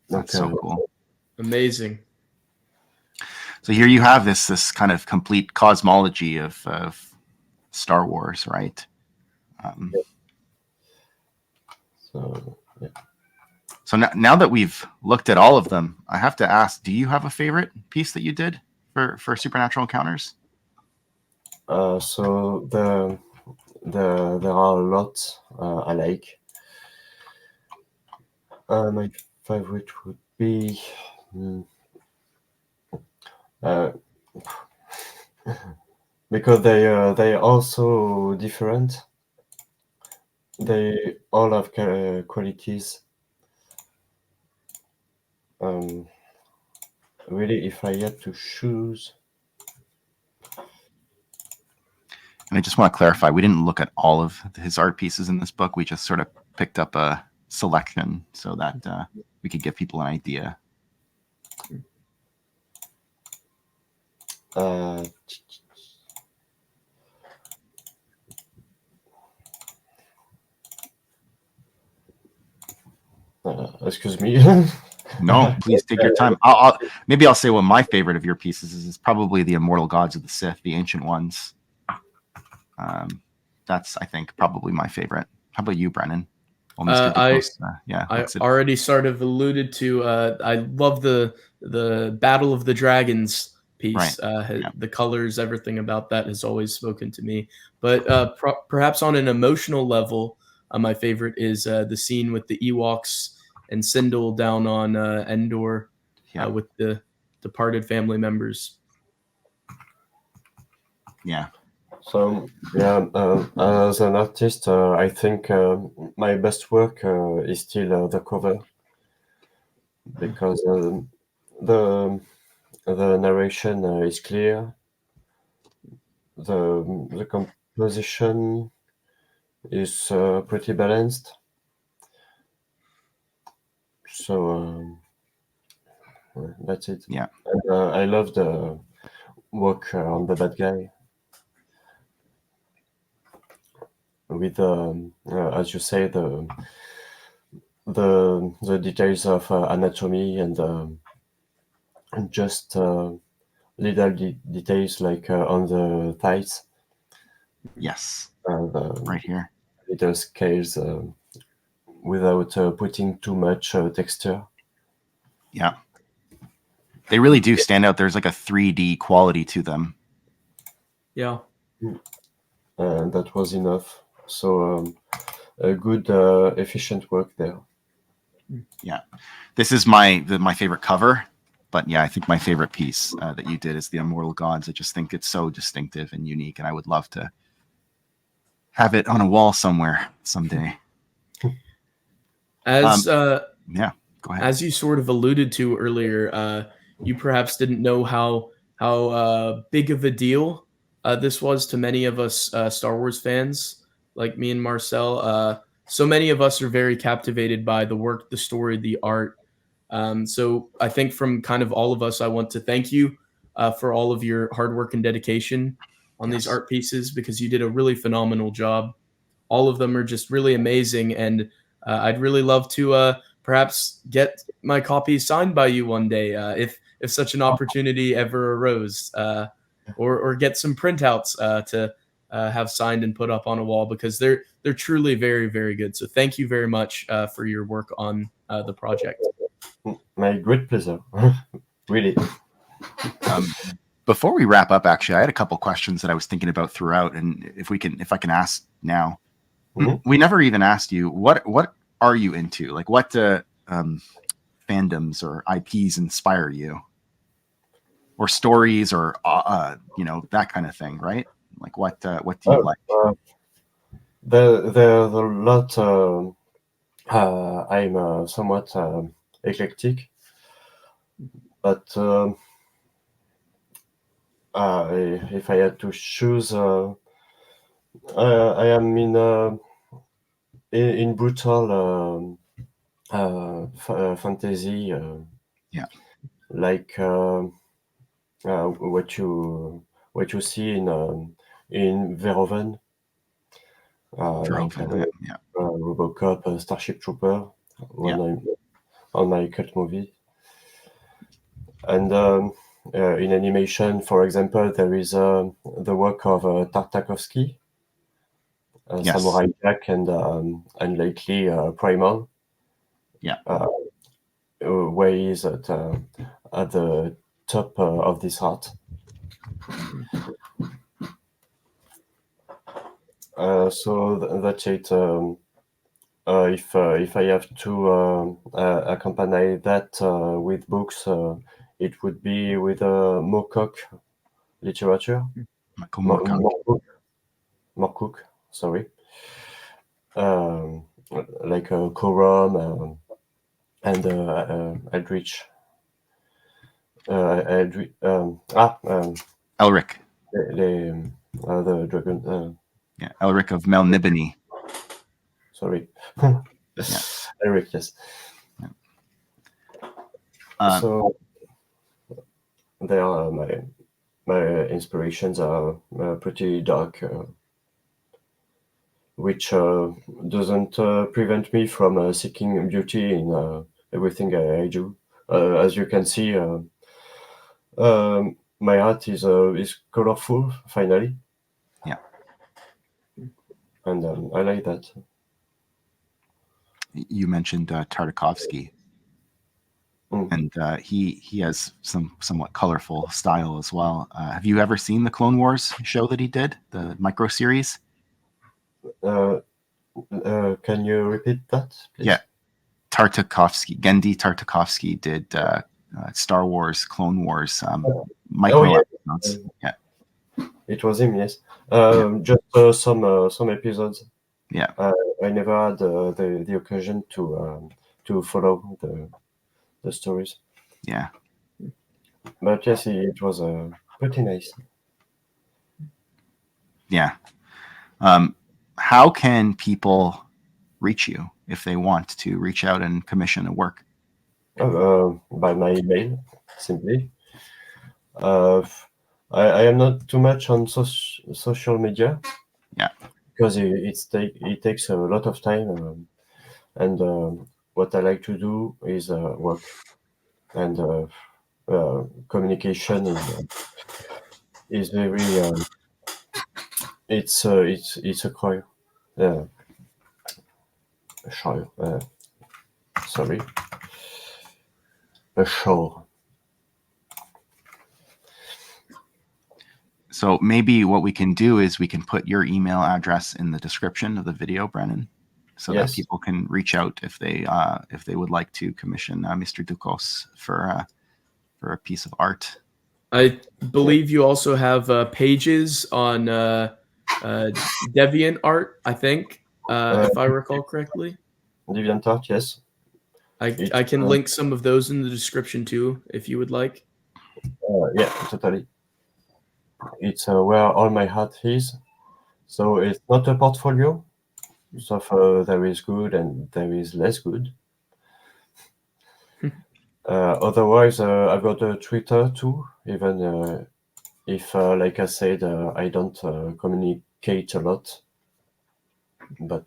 That's Okay. so cool. Amazing. So here you have this kind of complete cosmology of Star Wars, right? So yeah. So now that we've looked at all of them, I have to ask: do you have a favorite piece that you did for Supernatural Encounters? So there are a lot I like. My favorite would be because they are also different. They all have qualities. Really, if I had to choose. And I just want to clarify, we didn't look at all of his art pieces in this book. We just sort of picked up a selection so that we could give people an idea. Excuse me. No, please take your time. Maybe I'll say what my favorite of your pieces is. It's probably the Immortal Gods of the Sith, the Ancient Ones. That's, I think, probably my favorite. How about you, Brennan? Well, Mr. Ducos, I already sort of alluded to. I love the Battle of the Dragons piece. Right. The colors, everything about that has always spoken to me. But perhaps on an emotional level, my favorite is the scene with the Ewoks and Sindel down on Endor with the departed family members. Yeah. So as an artist, I think my best work is still the cover, because the narration is clear. The composition is pretty balanced. So that's it. Yeah. And I love the work on the bad guy. With as you say, the details of anatomy and just little details like on the thighs. Yes. And right here. little scales without putting too much texture. Yeah. They really do stand out. There's like a 3D quality to them. Yeah. And that was enough. So a good, efficient work there. Yeah. This is my favorite cover. But yeah, I think my favorite piece that you did is the Immortal Gods. I just think it's so distinctive and unique, and I would love to have it on a wall somewhere someday. As yeah, go ahead. As you sort of alluded to earlier, you perhaps didn't know how big of a deal this was to many of us Star Wars fans, like me and Marcel. So many of us are very captivated by the work, the story, the art. So I think from kind of all of us, I want to thank you for all of your hard work and dedication on these art pieces, because you did a really phenomenal job. All of them are just really amazing, and I'd really love to perhaps get my copy signed by you one day if such an opportunity ever arose. or get some printouts to have signed and put up on a wall, because they're truly very, very good. So thank you very much for your work on the project. My great pleasure. Really. Before we wrap up, actually, I had a couple questions that I was thinking about throughout, and if I can ask now. We never even asked you what are you into? Like, what fandoms or IPs inspire you, or stories, or that kind of thing, right? Like, what do you like? There's a lot. I'm somewhat eclectic, but if I had to choose, I am in brutal fantasy, like what you see in Verhoeven, like Robocop, Starship Trooper, on my cult movie. And in animation, for example, there is the work of Tartakovsky, Samurai Jack, and lately Primal. Where he is at the top of this art. So that's it. If I have to accompany that with books, it would be with Moorcock literature. Moorcock, sorry. Like Coram and Eldritch. Elric. The dragon. Elric of Melniboné. Sorry. Elric, yes. So they are my inspirations are pretty dark, which doesn't prevent me from seeking beauty in everything I do. As you can see, my art is colorful, finally. And I like that. You mentioned Tartakovsky, and he has some somewhat colorful style as well. Have you ever seen the Clone Wars show that he did, the micro series? Can you repeat that, please? Yeah, Genndy Tartakovsky did Star Wars, Clone Wars, micro episodes. Yeah, it was him. Yes, just some episodes. Yeah, I never had the occasion to follow the stories. Yeah, but yes, it was pretty nice. Yeah. How can people reach you if they want to reach out and commission a work? By my email, simply. I am not too much on social media. Yeah. Because it takes a lot of time, and what I like to do is work, and communication is very it's a choir. Sorry, a show. So maybe what we can do is we can put your email address in the description of the video, Brennan, so that people can reach out if they would like to commission Mr. Ducos for a piece of art. I believe you also have pages on DeviantArt, I think, if I recall correctly. DeviantArt, yes. I can link some of those in the description too, if you would like. Yeah, totally. It's where all my art is. So it's not a portfolio. So there is good and there is less good. Otherwise, I've got a Twitter too, even if, like I said, I don't communicate a lot. But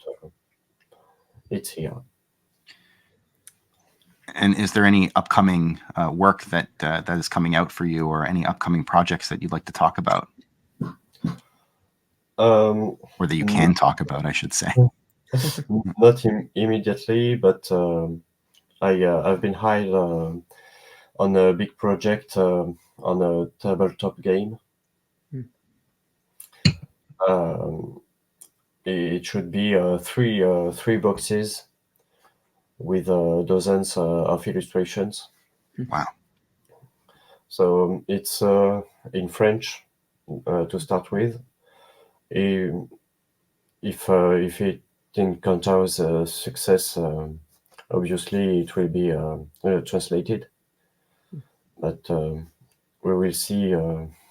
it's here. And is there any upcoming work that is coming out for you, or any upcoming projects that you'd like to talk about, or that you can talk about, I should say? Not immediately, but I've been hired on a big project on a tabletop game. It should be three boxes with dozens of illustrations. Wow. So it's in French to start with. If it encounters success, obviously it will be translated. But we will see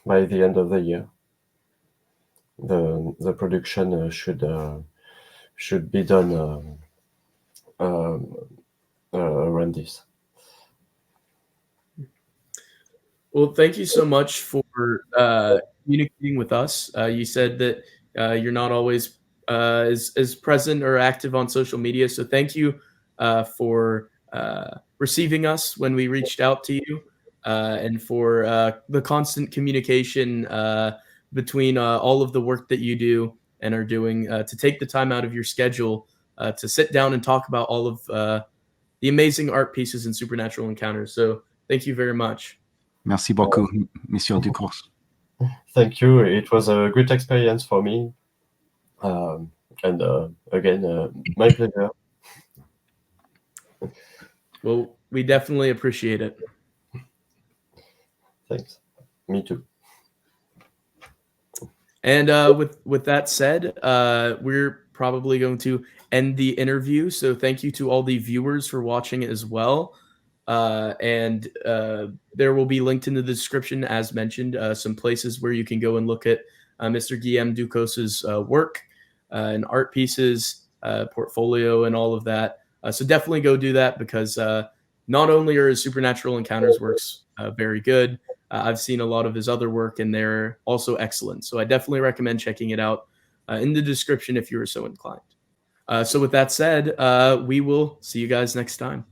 by the end of the year. The production should be done around this. Well, thank you so much for communicating with us. You said that you're not always as present or active on social media, so thank you for receiving us when we reached out to you, and for the constant communication between all of the work that you do and are doing, to take the time out of your schedule to sit down and talk about all of the amazing art pieces and supernatural encounters. So thank you very much. Merci beaucoup, Monsieur Ducos. Thank you. It was a great experience for me. And again, my pleasure. Well, we definitely appreciate it. Thanks. Me too. And with that said, we're probably going to end the interview. So thank you to all the viewers for watching as well. And there will be linked in the description, as mentioned, some places where you can go and look at Mr. Guillaume Ducos's work and art pieces, portfolio, and all of that. So definitely go do that, because not only are his Supernatural Encounters works very good, I've seen a lot of his other work, and they're also excellent. So I definitely recommend checking it out in the description if you are so inclined. So with that said, we will see you guys next time.